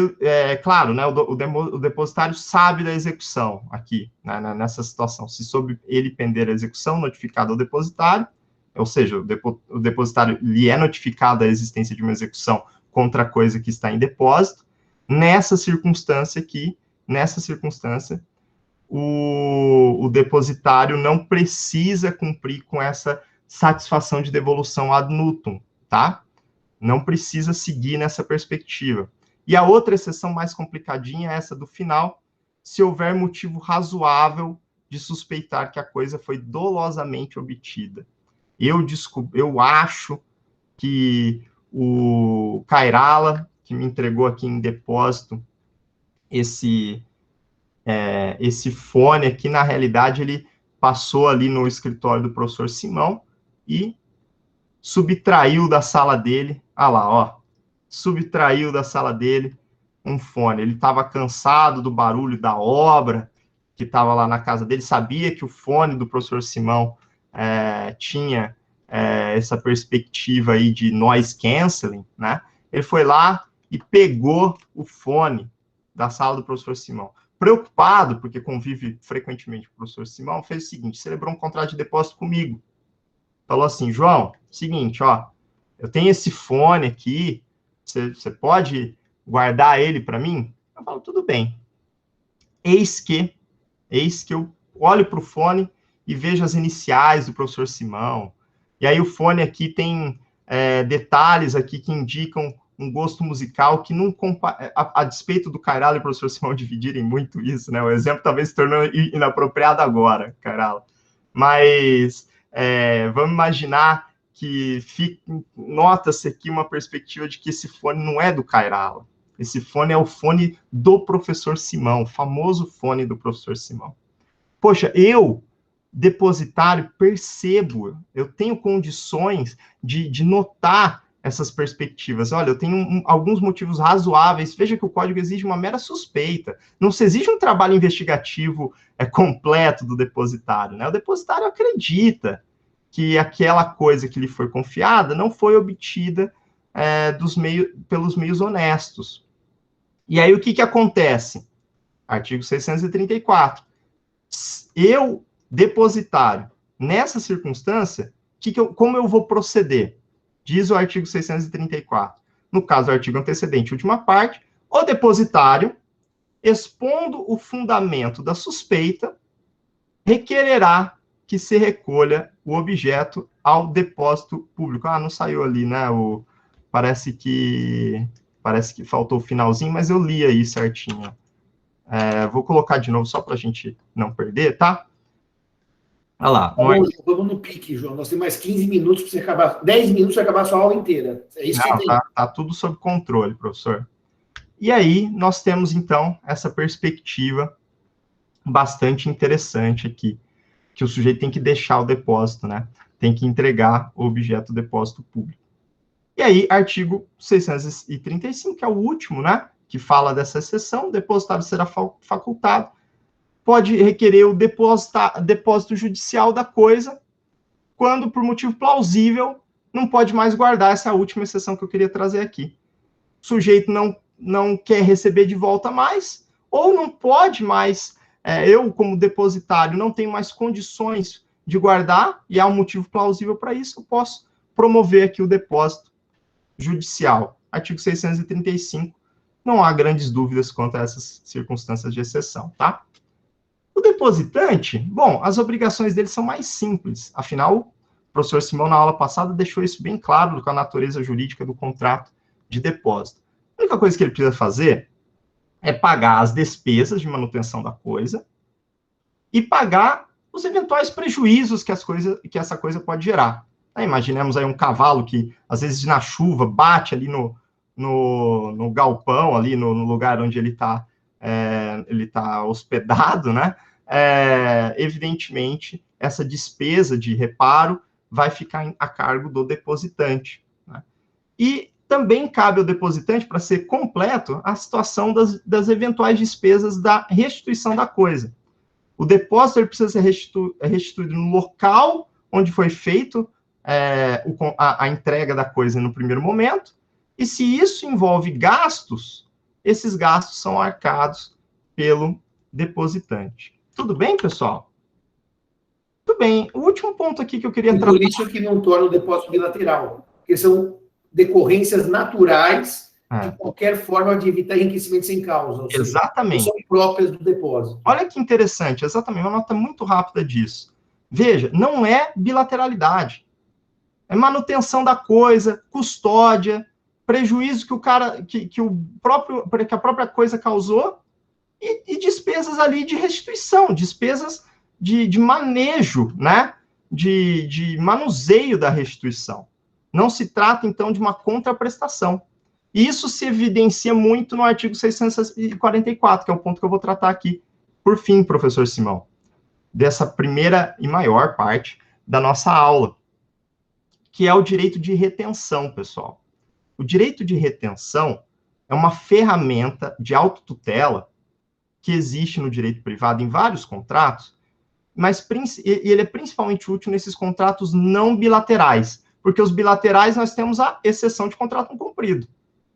claro, né, o depositário sabe da execução aqui, né, nessa situação. Se sob ele pender a execução, notificado ao depositário, ou seja, o depositário lhe é notificado a existência de uma execução contra a coisa que está em depósito. Nessa circunstância aqui, o depositário não precisa cumprir com essa satisfação de devolução ad nutum, tá? Não precisa seguir nessa perspectiva. E a outra exceção mais complicadinha é essa do final, se houver motivo razoável de suspeitar que a coisa foi dolosamente obtida. Eu acho que o Cairala, que me entregou aqui em depósito esse fone aqui, na realidade, ele passou ali no escritório do professor Simão e subtraiu da sala dele, subtraiu da sala dele um fone. Ele estava cansado do barulho da obra que estava lá na casa dele, sabia que o fone do professor Simão tinha essa perspectiva aí de noise cancelling, né? Ele foi lá, e pegou o fone da sala do professor Simão. Preocupado, porque convive frequentemente com o professor Simão, fez o seguinte, celebrou um contrato de depósito comigo. Falou assim, João, seguinte, ó, eu tenho esse fone aqui, você pode guardar ele para mim? Eu falo, tudo bem. Eis que eu olho para o fone e vejo as iniciais do professor Simão. E aí o fone aqui tem detalhes aqui que indicam um gosto musical que não a despeito do Cairala e o professor Simão dividirem muito isso, né? O exemplo talvez se tornou inapropriado agora, Cairala. Mas vamos imaginar que nota-se aqui uma perspectiva de que esse fone não é do Cairala. Esse fone é o fone do professor Simão, o famoso fone do professor Simão. Poxa, eu, depositário, percebo, eu tenho condições de notar essas perspectivas. Olha, eu tenho alguns motivos razoáveis. Veja que o código exige uma mera suspeita. Não se exige um trabalho investigativo completo do depositário, né? O depositário acredita que aquela coisa que lhe foi confiada não foi obtida pelos meios honestos. E aí, o que acontece? Artigo 634. Eu, depositário, nessa circunstância, como eu vou proceder? Diz o artigo 634. No caso do artigo antecedente, última parte, o depositário, expondo o fundamento da suspeita, requererá que se recolha o objeto ao depósito público. Ah, não saiu ali, né? Parece que faltou o finalzinho, mas eu li aí certinho. Vou colocar de novo só para a gente não perder, tá? Olha lá. Tá bom, vamos no pique, João. Nós temos mais 15 minutos para você acabar. 10 minutos para acabar a sua aula inteira. É isso que você tem. Tá tudo sob controle, professor. E aí, nós temos, então, essa perspectiva bastante interessante aqui, que o sujeito tem que deixar o depósito, né? Tem que entregar o objeto do depósito público. E aí, artigo 635, que é o último, né? Que fala dessa exceção, o depositário será facultado, pode requerer o depósito judicial da coisa, quando, por motivo plausível, não pode mais guardar essa última exceção que eu queria trazer aqui. O sujeito não quer receber de volta mais, ou não pode mais, eu, como depositário, não tenho mais condições de guardar, e há um motivo plausível para isso, eu posso promover aqui o depósito judicial. Artigo 635, não há grandes dúvidas quanto a essas circunstâncias de exceção, tá? O depositante, bom, as obrigações dele são mais simples, afinal, o professor Simão, na aula passada, deixou isso bem claro com a natureza jurídica do contrato de depósito. A única coisa que ele precisa fazer é pagar as despesas de manutenção da coisa e pagar os eventuais prejuízos que essa coisa pode gerar. Imaginemos aí um cavalo que, às vezes, na chuva, bate ali no galpão, ali no lugar onde ele tá hospedado, né? Evidentemente, essa despesa de reparo vai ficar a cargo do depositante, né? E também cabe ao depositante, para ser completo, a situação das eventuais despesas da restituição da coisa. O depósito ele precisa ser restituído no local onde foi feito a entrega da coisa no primeiro momento, e se isso envolve gastos, esses gastos são arcados pelo depositante. Tudo bem, pessoal? Tudo bem. O último ponto aqui que eu queria tratar... Por isso que não torna o depósito bilateral, porque são decorrências naturais de qualquer forma de evitar enriquecimento sem causa. Ou seja, exatamente. São próprias do depósito. Olha que interessante, exatamente, uma nota muito rápida disso. Veja, não é bilateralidade. É manutenção da coisa, custódia, prejuízo que a própria coisa causou e despesas ali de restituição, despesas de manejo, né? De manuseio da restituição. Não se trata, então, de uma contraprestação. Isso se evidencia muito no artigo 644, que é o ponto que eu vou tratar aqui, por fim, professor Simão, dessa primeira e maior parte da nossa aula, que é o direito de retenção, pessoal. O direito de retenção é uma ferramenta de autotutela que existe no direito privado em vários contratos, mas ele é principalmente útil nesses contratos não bilaterais, porque os bilaterais nós temos a exceção de contrato não cumprido.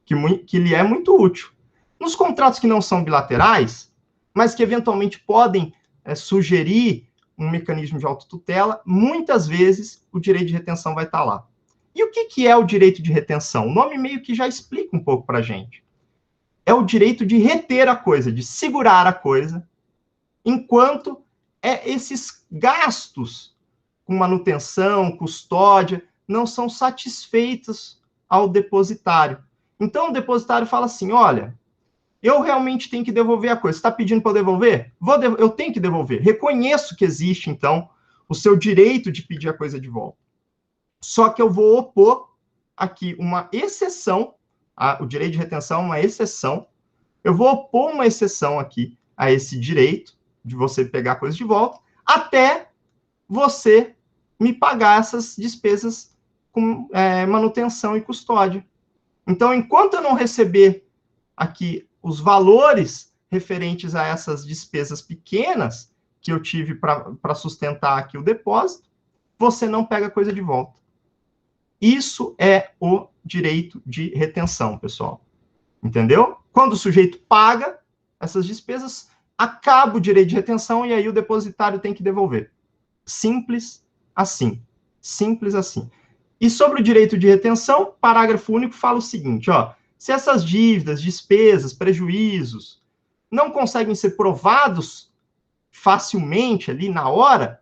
que lhe é muito útil. Nos contratos que não são bilaterais, mas que eventualmente podem sugerir um mecanismo de autotutela, muitas vezes o direito de retenção vai estar lá. E o que é o direito de retenção? O nome meio que já explica um pouco para a gente. É o direito de reter a coisa, de segurar a coisa, enquanto esses gastos com manutenção, custódia, não são satisfeitos ao depositário. Então, o depositário fala assim, olha, eu realmente tenho que devolver a coisa. Você está pedindo para eu devolver? Eu tenho que devolver. Reconheço que existe, então, o seu direito de pedir a coisa de volta. Só que eu vou opor aqui uma exceção, o direito de retenção é uma exceção, eu vou opor uma exceção aqui a esse direito de você pegar a coisa de volta, até você me pagar essas despesas com manutenção e custódia. Então, enquanto eu não receber aqui os valores referentes a essas despesas pequenas que eu tive para sustentar aqui o depósito, você não pega a coisa de volta. Isso é o direito de retenção, pessoal. Entendeu? Quando o sujeito paga essas despesas, acaba o direito de retenção e aí o depositário tem que devolver. Simples assim. Simples assim. E sobre o direito de retenção, parágrafo único fala o seguinte, ó, se essas dívidas, despesas, prejuízos não conseguem ser provados facilmente ali na hora,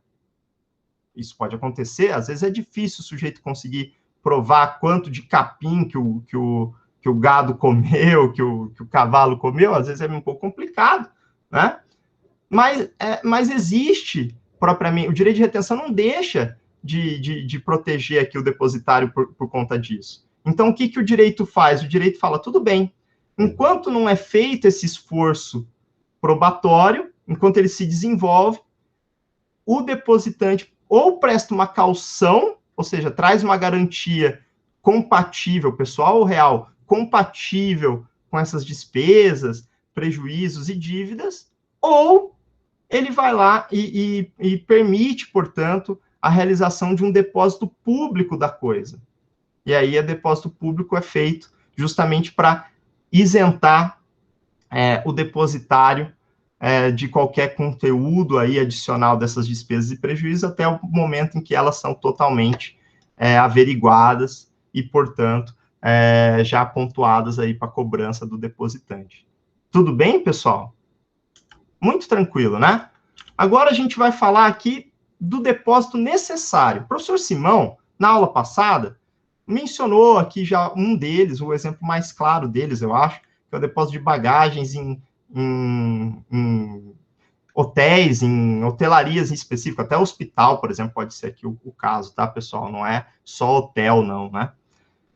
isso pode acontecer, às vezes é difícil o sujeito conseguir provar quanto de capim que o gado comeu, que o cavalo comeu, às vezes é um pouco complicado, né? Mas existe, propriamente, o direito de retenção não deixa de proteger aqui o depositário por conta disso. Então, o que o direito faz? O direito fala, tudo bem, enquanto não é feito esse esforço probatório, enquanto ele se desenvolve, o depositante ou presta uma caução, ou seja, traz uma garantia compatível, pessoal ou real, compatível com essas despesas, prejuízos e dívidas, ou ele vai lá e permite, portanto, a realização de um depósito público da coisa. E aí, o depósito público é feito justamente para isentar o depositário de qualquer conteúdo aí adicional dessas despesas e prejuízos até o momento em que elas são totalmente averiguadas e, portanto, já pontuadas aí para cobrança do depositante. Tudo bem, pessoal? Muito tranquilo, né? Agora a gente vai falar aqui do depósito necessário. O professor Simão, na aula passada, mencionou aqui já um deles, o exemplo mais claro deles, eu acho, que é o depósito de bagagens em hotéis, em hotelarias em específico, até hospital, por exemplo, pode ser aqui o caso, tá, pessoal? Não é só hotel, não, né?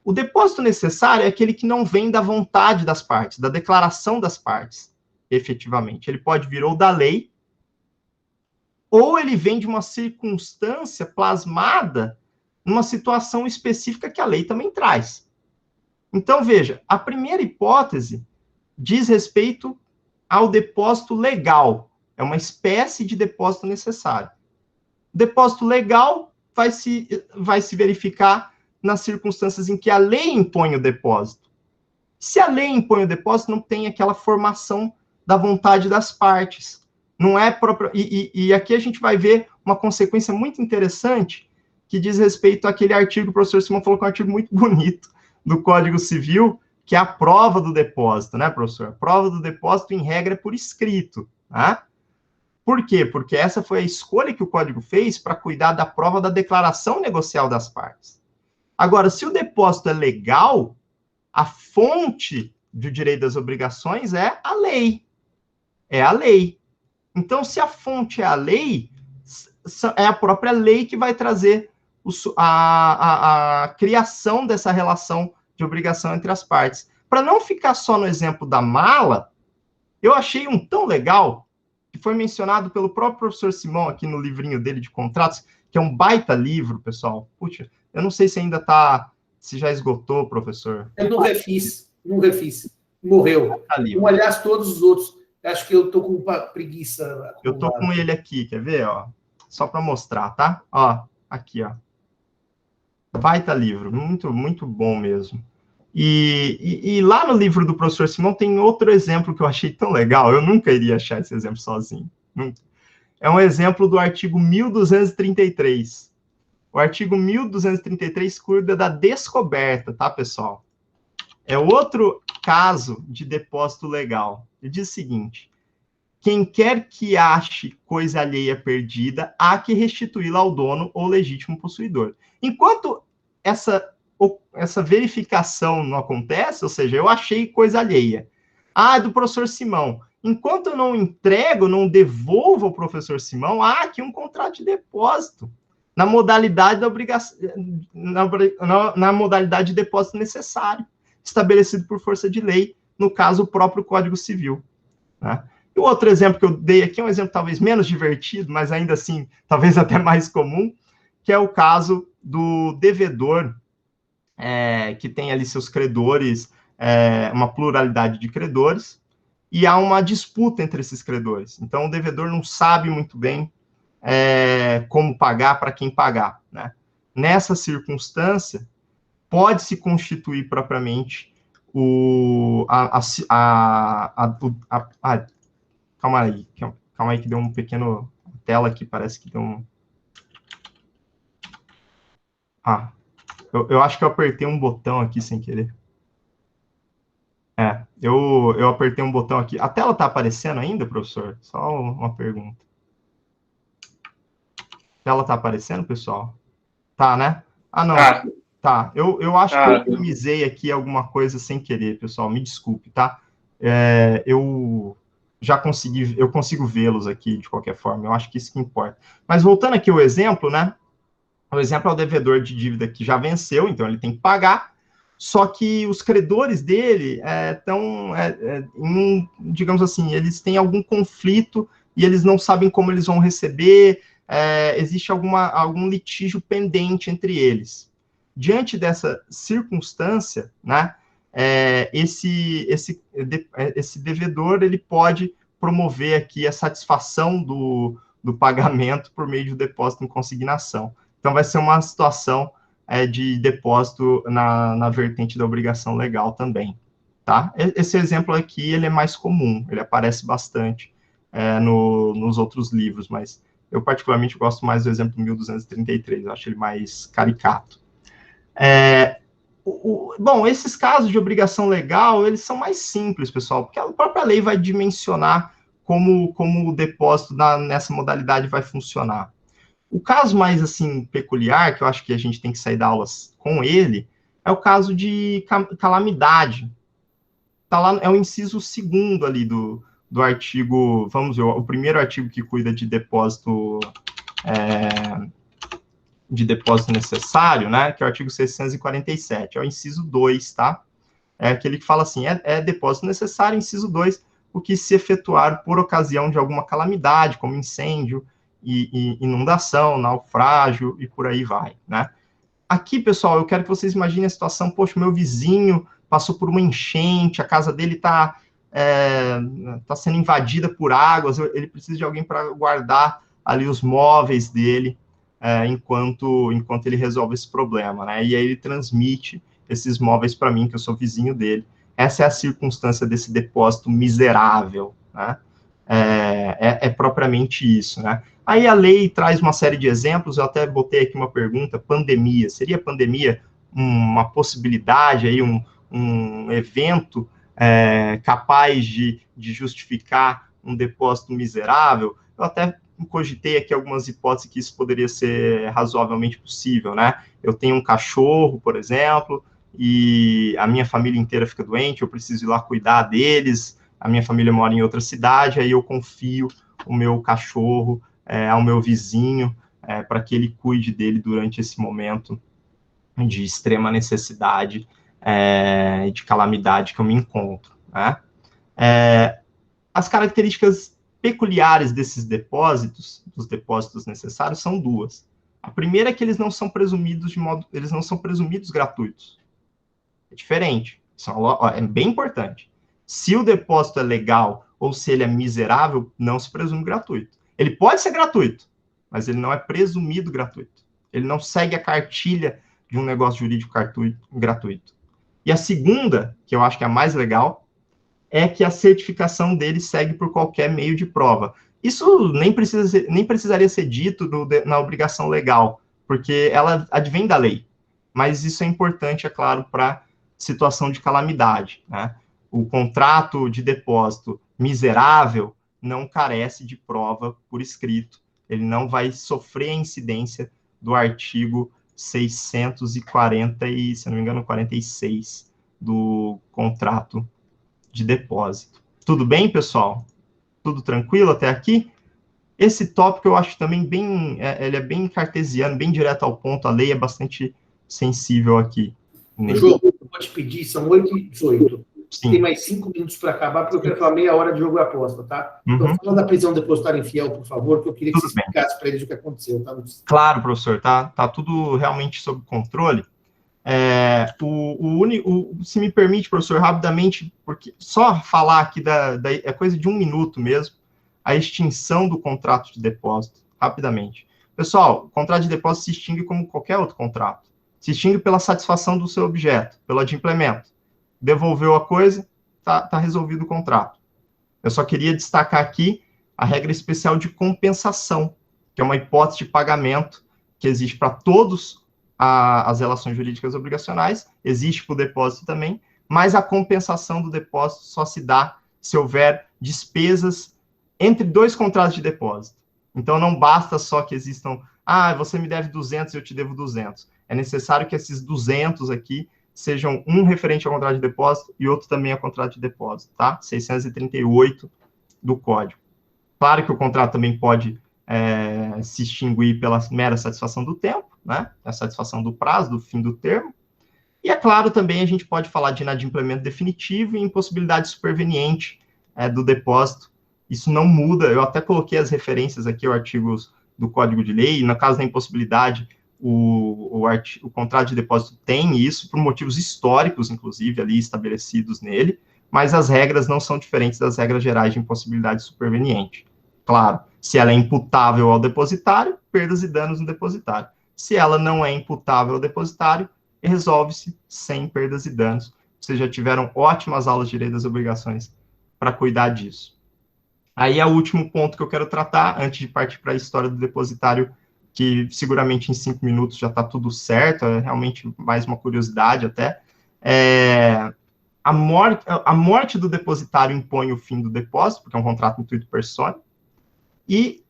O depósito necessário é aquele que não vem da vontade das partes, da declaração das partes, efetivamente. Ele pode vir ou da lei, ou ele vem de uma circunstância plasmada numa situação específica que a lei também traz. Então, veja, a primeira hipótese diz respeito ao depósito legal. É uma espécie de depósito necessário. O depósito legal vai se verificar nas circunstâncias em que a lei impõe o depósito. Se a lei impõe o depósito, não tem aquela formação da vontade das partes. Não é próprio. E aqui a gente vai ver uma consequência muito interessante que diz respeito àquele artigo que o professor Simão falou, que é um artigo muito bonito do Código Civil, que é a prova do depósito, né, professor? A prova do depósito, em regra, é por escrito, tá? Por quê? Porque essa foi a escolha que o Código fez para cuidar da prova da declaração negocial das partes. Agora, se o depósito é legal, a fonte do direito das obrigações é a lei. É a lei. Então, se a fonte é a lei, é a própria lei que vai trazer a criação dessa relação de obrigação entre as partes. Para não ficar só no exemplo da mala, eu achei um tão legal, que foi mencionado pelo próprio professor Simão aqui no livrinho dele de contratos, que é um baita livro, pessoal. Puxa, eu não sei se ainda está, se já esgotou, professor. Eu não refiz. Morreu. Tá ali, como, aliás, todos os outros. Acho que eu estou com preguiça. Eu estou com ele aqui, quer ver? Ó? Só para mostrar, tá? Ó, aqui, ó. Baita livro, muito, muito bom mesmo. E lá no livro do professor Simão tem outro exemplo que eu achei tão legal, eu nunca iria achar esse exemplo sozinho. Nunca. É um exemplo do artigo 1233. O artigo 1233 cuida da descoberta, tá, pessoal? É outro caso de depósito legal. Ele diz o seguinte: quem quer que ache coisa alheia perdida, há que restituí-la ao dono ou legítimo possuidor. Enquanto essa verificação não acontece, ou seja, eu achei coisa alheia. Ah, é do professor Simão. Enquanto eu não entrego, não devolvo ao professor Simão, há aqui um contrato de depósito na modalidade da obrigação, na modalidade de depósito necessário, estabelecido por força de lei, no caso, o próprio Código Civil. Né? E o outro exemplo que eu dei aqui é um exemplo talvez menos divertido, mas ainda assim, talvez até mais comum, que é o caso do devedor, que tem ali seus credores, uma pluralidade de credores, e há uma disputa entre esses credores. Então, o devedor não sabe muito bem como pagar, para quem pagar. Né? Nessa circunstância, pode-se constituir propriamente calma aí que deu um pequeno tela aqui, parece que deu um... Eu acho que eu apertei um botão aqui sem querer. Eu apertei um botão aqui. A tela tá aparecendo ainda, professor? Só uma pergunta. A tela tá aparecendo, pessoal? Tá, né? Ah, não. Tá. Eu acho que eu minimizei aqui alguma coisa sem querer, pessoal. Me desculpe, tá? Eu consigo vê-los aqui de qualquer forma. Eu acho que isso que importa. Mas voltando aqui ao exemplo, né? O exemplo é o devedor de dívida que já venceu, então ele tem que pagar, só que os credores dele estão, digamos assim, eles têm algum conflito e eles não sabem como eles vão receber, existe algum litígio pendente entre eles. Diante dessa circunstância, né, esse devedor ele pode promover aqui a satisfação do pagamento por meio de depósito em consignação. Então, vai ser uma situação de depósito na vertente da obrigação legal também, tá? Esse exemplo aqui, ele é mais comum, ele aparece bastante nos outros livros, mas eu particularmente gosto mais do exemplo 1233, eu acho ele mais caricato. Bom, esses casos de obrigação legal, eles são mais simples, pessoal, porque a própria lei vai dimensionar como o depósito nessa modalidade vai funcionar. O caso mais, assim, peculiar, que eu acho que a gente tem que sair da aula com ele, é o caso de calamidade. Tá lá, é o inciso 2º ali do artigo, vamos ver, o primeiro artigo que cuida de depósito necessário, né, que é o artigo 647, é o inciso 2, tá? É aquele que fala assim, depósito necessário, inciso 2, o que se efetuar por ocasião de alguma calamidade, como incêndio, e inundação, naufrágio, e por aí vai, né? Aqui, pessoal, eu quero que vocês imaginem a situação, poxa, meu vizinho passou por uma enchente, a casa dele está sendo invadida por águas, ele precisa de alguém para guardar ali os móveis dele, enquanto ele resolve esse problema, né? E aí ele transmite esses móveis para mim, que eu sou vizinho dele. Essa é a circunstância desse depósito miserável, né? Propriamente isso, né? Aí a lei traz uma série de exemplos, eu até botei aqui uma pergunta, pandemia. Seria pandemia uma possibilidade, aí, um evento capaz de justificar um depósito miserável? Eu até cogitei aqui algumas hipóteses que isso poderia ser razoavelmente possível, né? Eu tenho um cachorro, por exemplo, e a minha família inteira fica doente, eu preciso ir lá cuidar deles, a minha família mora em outra cidade, aí eu confio o meu cachorro ao meu vizinho, para que ele cuide dele durante esse momento de extrema necessidade e de calamidade que eu me encontro, né? As características peculiares desses depósitos, dos depósitos necessários, são duas. A primeira é que eles não são presumidos gratuitos. É diferente. É bem importante. Se o depósito é legal ou se ele é miserável, não se presume gratuito. Ele pode ser gratuito, mas ele não é presumido gratuito. Ele não segue a cartilha de um negócio jurídico gratuito. E a segunda, que eu acho que é a mais legal, é que a certificação dele segue por qualquer meio de prova. Isso nem precisaria ser dito na obrigação legal, porque ela advém da lei. Mas isso é importante, é claro, para situação de calamidade, né? O contrato de depósito miserável não carece de prova por escrito. Ele não vai sofrer a incidência do artigo 640 e, se não me engano, 46 do contrato de depósito. Tudo bem, pessoal? Tudo tranquilo até aqui? Esse tópico eu acho também ele é bem cartesiano, bem direto ao ponto, a lei é bastante sensível aqui. João, eu vou te pedir, são 8h18. Sim. Tem mais 5 minutos para acabar, porque eu quero falar meia hora de jogo e aposta, tá? Então, fala da prisão depositária infiel, por favor, que eu queria que você explicasse para eles o que aconteceu, tá? Claro, professor, tá tudo realmente sob controle. Se me permite, professor, rapidamente, porque só falar aqui é coisa de 1 minuto mesmo, a extinção do contrato de depósito, rapidamente. Pessoal, o contrato de depósito se extingue como qualquer outro contrato. Se extingue pela satisfação do seu objeto, pelo adimplemento. Devolveu a coisa, tá resolvido o contrato. Eu só queria destacar aqui a regra especial de compensação, que é uma hipótese de pagamento que existe para todos as relações jurídicas obrigacionais, existe para o depósito também, mas a compensação do depósito só se dá se houver despesas entre 2 contratos de depósito. Então, não basta só que existam, você me deve 200 e eu te devo 200. É necessário que esses 200 aqui sejam um referente ao contrato de depósito e outro também ao contrato de depósito, tá? 638 do Código. Claro que o contrato também pode se extinguir pela mera satisfação do tempo, né? A satisfação do prazo, do fim do termo. E, é claro, também a gente pode falar de inadimplemento definitivo e impossibilidade superveniente do depósito. Isso não muda, eu até coloquei as referências aqui, os artigos do Código de Lei, e no caso da impossibilidade, o contrato de depósito tem isso, por motivos históricos, inclusive, ali estabelecidos nele, mas as regras não são diferentes das regras gerais de impossibilidade superveniente. Claro, se ela é imputável ao depositário, perdas e danos no depositário. Se ela não é imputável ao depositário, resolve-se sem perdas e danos. Vocês já tiveram ótimas aulas de direito das obrigações para cuidar disso. Aí é o último ponto que eu quero tratar, antes de partir para a história do depositário, que seguramente em 5 minutos já está tudo certo, é realmente mais uma curiosidade até. A morte do depositário impõe o fim do depósito, porque é um contrato intuito persona, e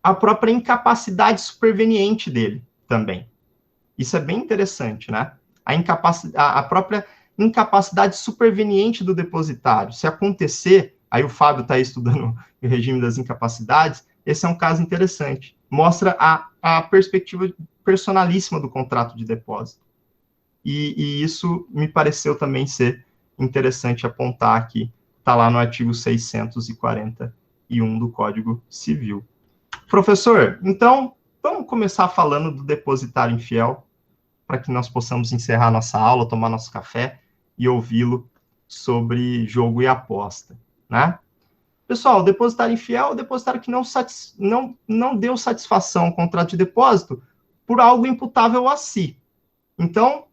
a própria incapacidade superveniente dele também. Isso é bem interessante, né? A própria incapacidade superveniente do depositário. Se acontecer, aí o Fábio está estudando o regime das incapacidades, esse é um caso interessante. Mostra a perspectiva personalíssima do contrato de depósito. E isso me pareceu também ser interessante apontar aqui. Está lá no artigo 641 do Código Civil. Professor, então, vamos começar falando do depositário infiel, para que nós possamos encerrar nossa aula, tomar nosso café e ouvi-lo sobre jogo e aposta, né? Pessoal, o depositário infiel é o depositário que não deu satisfação ao contrato de depósito por algo imputável a si. Então,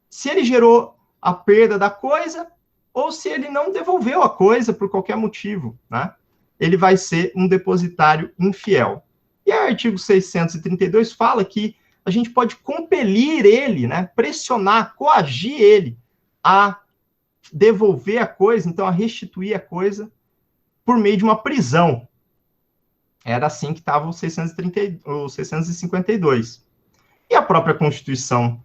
se ele gerou a perda da coisa, ou se ele não devolveu a coisa por qualquer motivo, né? Ele vai ser um depositário infiel. E o artigo 632 fala que a gente pode compelir ele, né, pressionar, coagir ele a devolver a coisa, então a restituir a coisa, por meio de uma prisão. Era assim que estava o 652. E a própria Constituição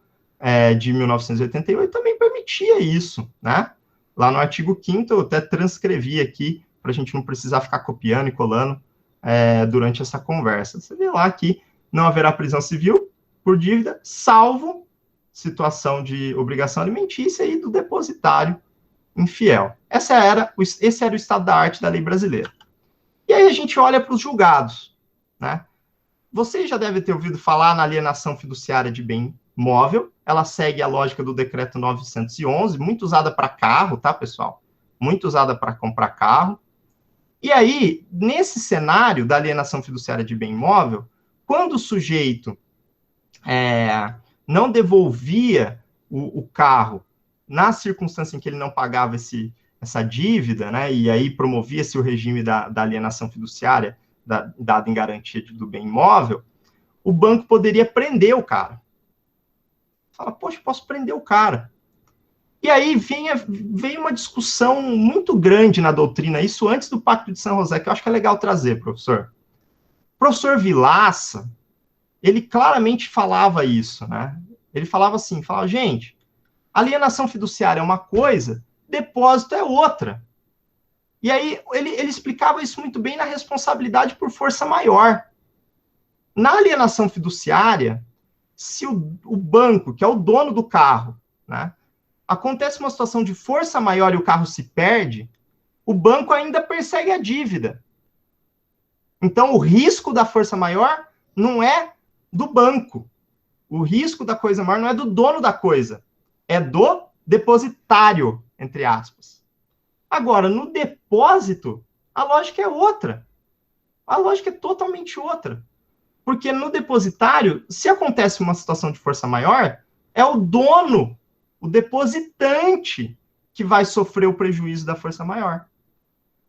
de 1988 também permitia isso, né? Lá no artigo 5º, eu até transcrevi aqui, para a gente não precisar ficar copiando e colando durante essa conversa. Você vê lá que não haverá prisão civil por dívida, salvo situação de obrigação alimentícia e do depositário infiel. Esse era o estado da arte da lei brasileira. E aí a gente olha para os julgados, né? Vocês já devem ter ouvido falar na alienação fiduciária de bem móvel. Ela segue a lógica do decreto 911, muito usada para carro, tá, pessoal? Muito usada para comprar carro. E aí, nesse cenário da alienação fiduciária de bem imóvel, quando o sujeito não devolvia o carro na circunstância em que ele não pagava essa dívida, né, e aí promovia-se o regime da alienação fiduciária dada em garantia do bem imóvel, o banco poderia prender o cara. Fala, poxa, posso prender o cara. E aí vem uma discussão muito grande na doutrina, isso antes do Pacto de São José, que eu acho que é legal trazer, professor. O professor Vilaça, ele claramente falava isso, né? Ele falava assim, gente, alienação fiduciária é uma coisa, depósito é outra. E aí ele explicava isso muito bem na responsabilidade por força maior. Na alienação fiduciária, se o banco, que é o dono do carro, né, acontece uma situação de força maior e o carro se perde, o banco ainda persegue a dívida. Então, o risco da força maior não é do banco. O risco da coisa maior não é do dono da coisa. É do depositário, entre aspas. Agora, no depósito, a lógica é outra. A lógica é totalmente outra. Porque no depositário, se acontece uma situação de força maior, é o dono, o depositante, que vai sofrer o prejuízo da força maior.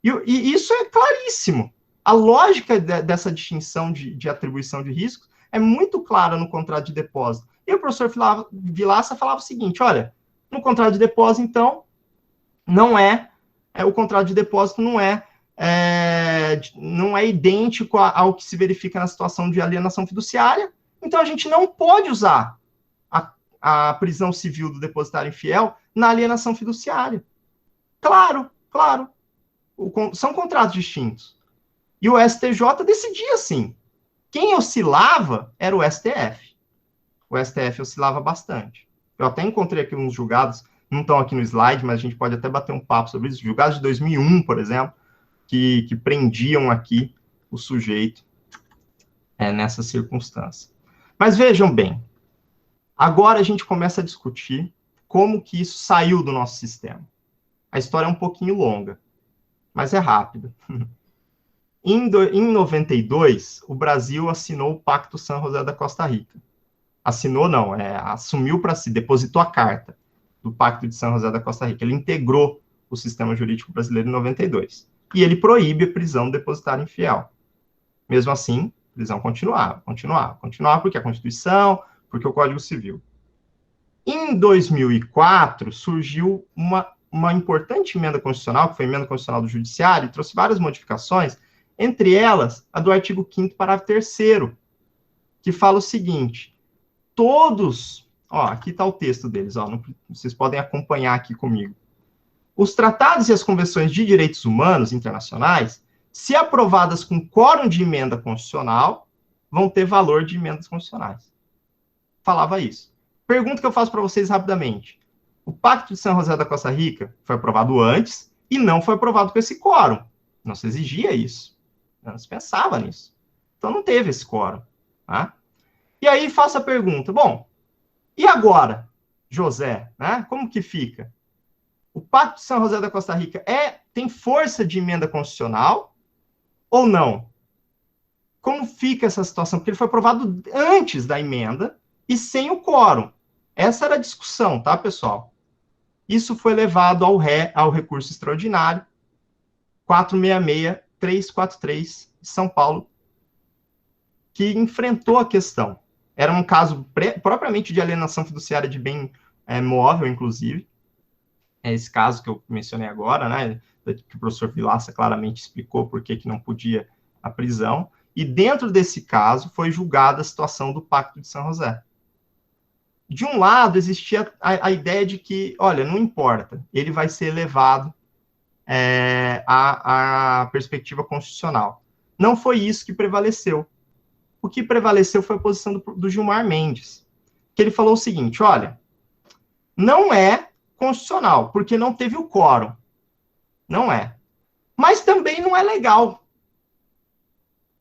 E isso é claríssimo. A lógica dessa distinção de atribuição de riscos é muito clara no contrato de depósito. E o professor Vilaça falava o seguinte, olha, no contrato de depósito, então, o contrato de depósito não é idêntico ao que se verifica na situação de alienação fiduciária, então a gente não pode usar a prisão civil do depositário infiel na alienação fiduciária. Claro. São contratos distintos. E o STJ decidia assim. Quem oscilava era o STF. O STF oscilava bastante. Eu até encontrei aqui uns julgados, não estão aqui no slide, mas a gente pode até bater um papo sobre isso. Julgados de 2001, por exemplo, que prendiam aqui o sujeito nessa circunstância. Mas vejam bem, agora a gente começa a discutir como que isso saiu do nosso sistema. A história é um pouquinho longa, mas é rápida. Em 92, o Brasil assinou o Pacto São José da Costa Rica. Assinou não, assumiu para si, depositou a carta do Pacto de São José da Costa Rica. Ele integrou o sistema jurídico brasileiro em 92. E ele proíbe a prisão do depositário infiel. Mesmo assim, a prisão continuava, porque a Constituição, porque o Código Civil. Em 2004, surgiu uma importante emenda constitucional, que foi a emenda constitucional do Judiciário, e trouxe várias modificações, entre elas, a do artigo 5º, parágrafo 3º, que fala o seguinte, aqui está o texto deles, vocês podem acompanhar aqui comigo. Os tratados e as convenções de direitos humanos internacionais, se aprovadas com quórum de emenda constitucional, vão ter valor de emendas constitucionais. Falava isso. Pergunta que eu faço para vocês rapidamente. O Pacto de São José da Costa Rica foi aprovado antes e não foi aprovado com esse quórum. Não se exigia isso. Não se pensava nisso. Então não teve esse quórum. Tá? E aí faço a pergunta, bom, e agora, José, né? Como que fica? O Pacto de São José da Costa Rica tem força de emenda constitucional ou não? Como fica essa situação? Porque ele foi aprovado antes da emenda e sem o quórum. Essa era a discussão, tá, pessoal? Isso foi levado ao recurso extraordinário 466-343 de São Paulo, que enfrentou a questão. Era um caso propriamente de alienação fiduciária de bem móvel, inclusive. É esse caso que eu mencionei agora, né, que o professor Vilaça claramente explicou por que não podia a prisão. E dentro desse caso foi julgada a situação do Pacto de São José. De um lado, existia a ideia de que, olha, não importa, ele vai ser elevado à perspectiva constitucional. Não foi isso que prevaleceu. O que prevaleceu foi a posição do Gilmar Mendes, que ele falou o seguinte, olha, não é constitucional, porque não teve o quórum. Não é. Mas também não é legal.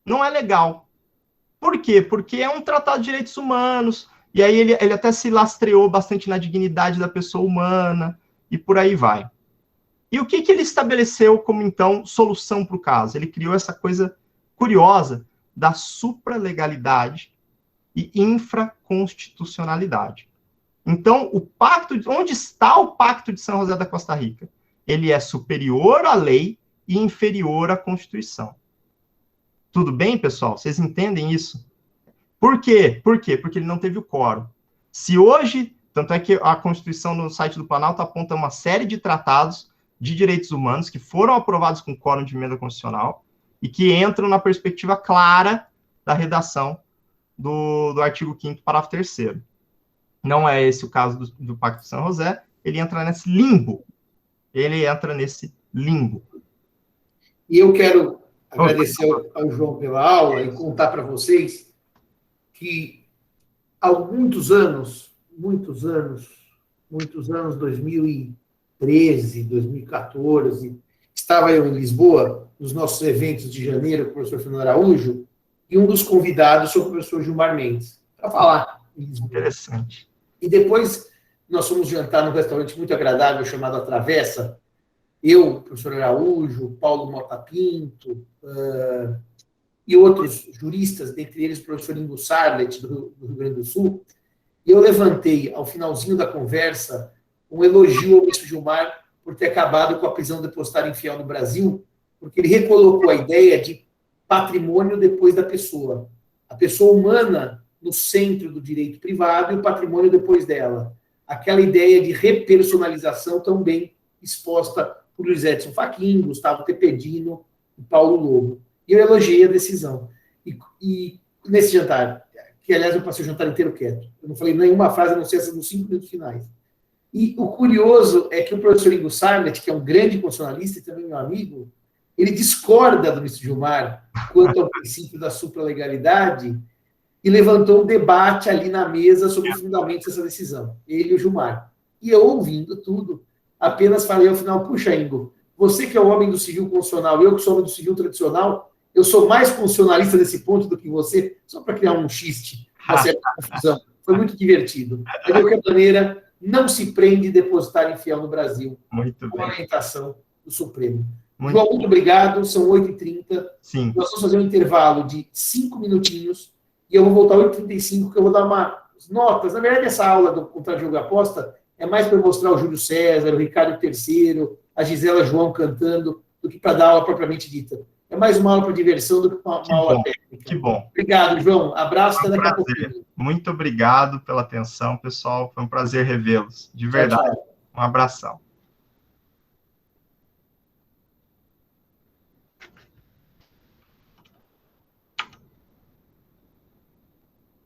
Não é legal. Por quê? Porque é um tratado de direitos humanos, e aí ele até se lastreou bastante na dignidade da pessoa humana, e por aí vai. E o que ele estabeleceu como, então, solução para o caso? Ele criou essa coisa curiosa da supralegalidade e infraconstitucionalidade. Então, onde está o Pacto de São José da Costa Rica? Ele é superior à lei e inferior à Constituição. Tudo bem, pessoal? Vocês entendem isso? Por quê? Por quê? Porque ele não teve o quórum. Se hoje, tanto é que a Constituição no site do Planalto aponta uma série de tratados de direitos humanos que foram aprovados com quórum de emenda constitucional e que entram na perspectiva clara da redação do artigo 5º, parágrafo 3º. Não é esse o caso do Pacto de São José, ele entra nesse limbo. E eu quero agradecer ao João pela aula e contar para vocês que há muitos anos, 2013, 2014, estava eu em Lisboa, nos nossos eventos de janeiro com o professor Fernando Araújo, e um dos convidados foi o professor Gilmar Mendes, para falar em Lisboa. Interessante. E depois nós fomos jantar num restaurante muito agradável chamado A Travessa, eu, o professor Araújo, Paulo Mota Pinto, e outros juristas, dentre eles o professor Ingo Sarlet, do Rio Grande do Sul, e eu levantei, ao finalzinho da conversa, um elogio ao ministro Gilmar por ter acabado com a prisão depositária infiel no Brasil, porque ele recolocou a ideia de patrimônio depois da pessoa. A pessoa humana no centro do direito privado e o patrimônio depois dela. Aquela ideia de repersonalização também exposta por Luiz Edson Fachin, Gustavo Tepedino e Paulo Lobo. E eu elogiei a decisão. E nesse jantar, que aliás eu passei o jantar inteiro quieto, eu não falei nenhuma frase, a não ser essas nos 5 minutos finais. E o curioso é que o professor Ingo Sarlet, que é um grande constitucionalista e também meu amigo, ele discorda do ministro Gilmar quanto ao princípio da supralegalidade e levantou um debate ali na mesa sobre os fundamentos dessa decisão, ele e o Gilmar. E eu, ouvindo tudo, apenas falei ao final, puxa, Ingo, você que é o homem do civil constitucional, eu que sou homem do civil tradicional, eu sou mais constitucionalista nesse ponto do que você, só para criar um xiste, uma certa confusão. Foi muito divertido. De qualquer maneira, não se prende depositar infiel no Brasil. Muito com bem. a orientação do Supremo. Muito João, muito obrigado. São 8h30. Sim. Nós vamos fazer um intervalo de 5 minutinhos e eu vou voltar às 8h35, que eu vou dar umas notas. Na verdade, essa aula do Contra-Jogo Aposta é mais para mostrar o Júlio César, o Ricardo III, a Gisela João cantando, do que para dar aula propriamente dita. É mais uma aula para diversão do que uma aula técnica. Que bom. Obrigado, João. Abraço, até daqui a pouquinho. Muito obrigado pela atenção, pessoal. Foi um prazer revê-los. De verdade. Tchau, tchau. Um abração.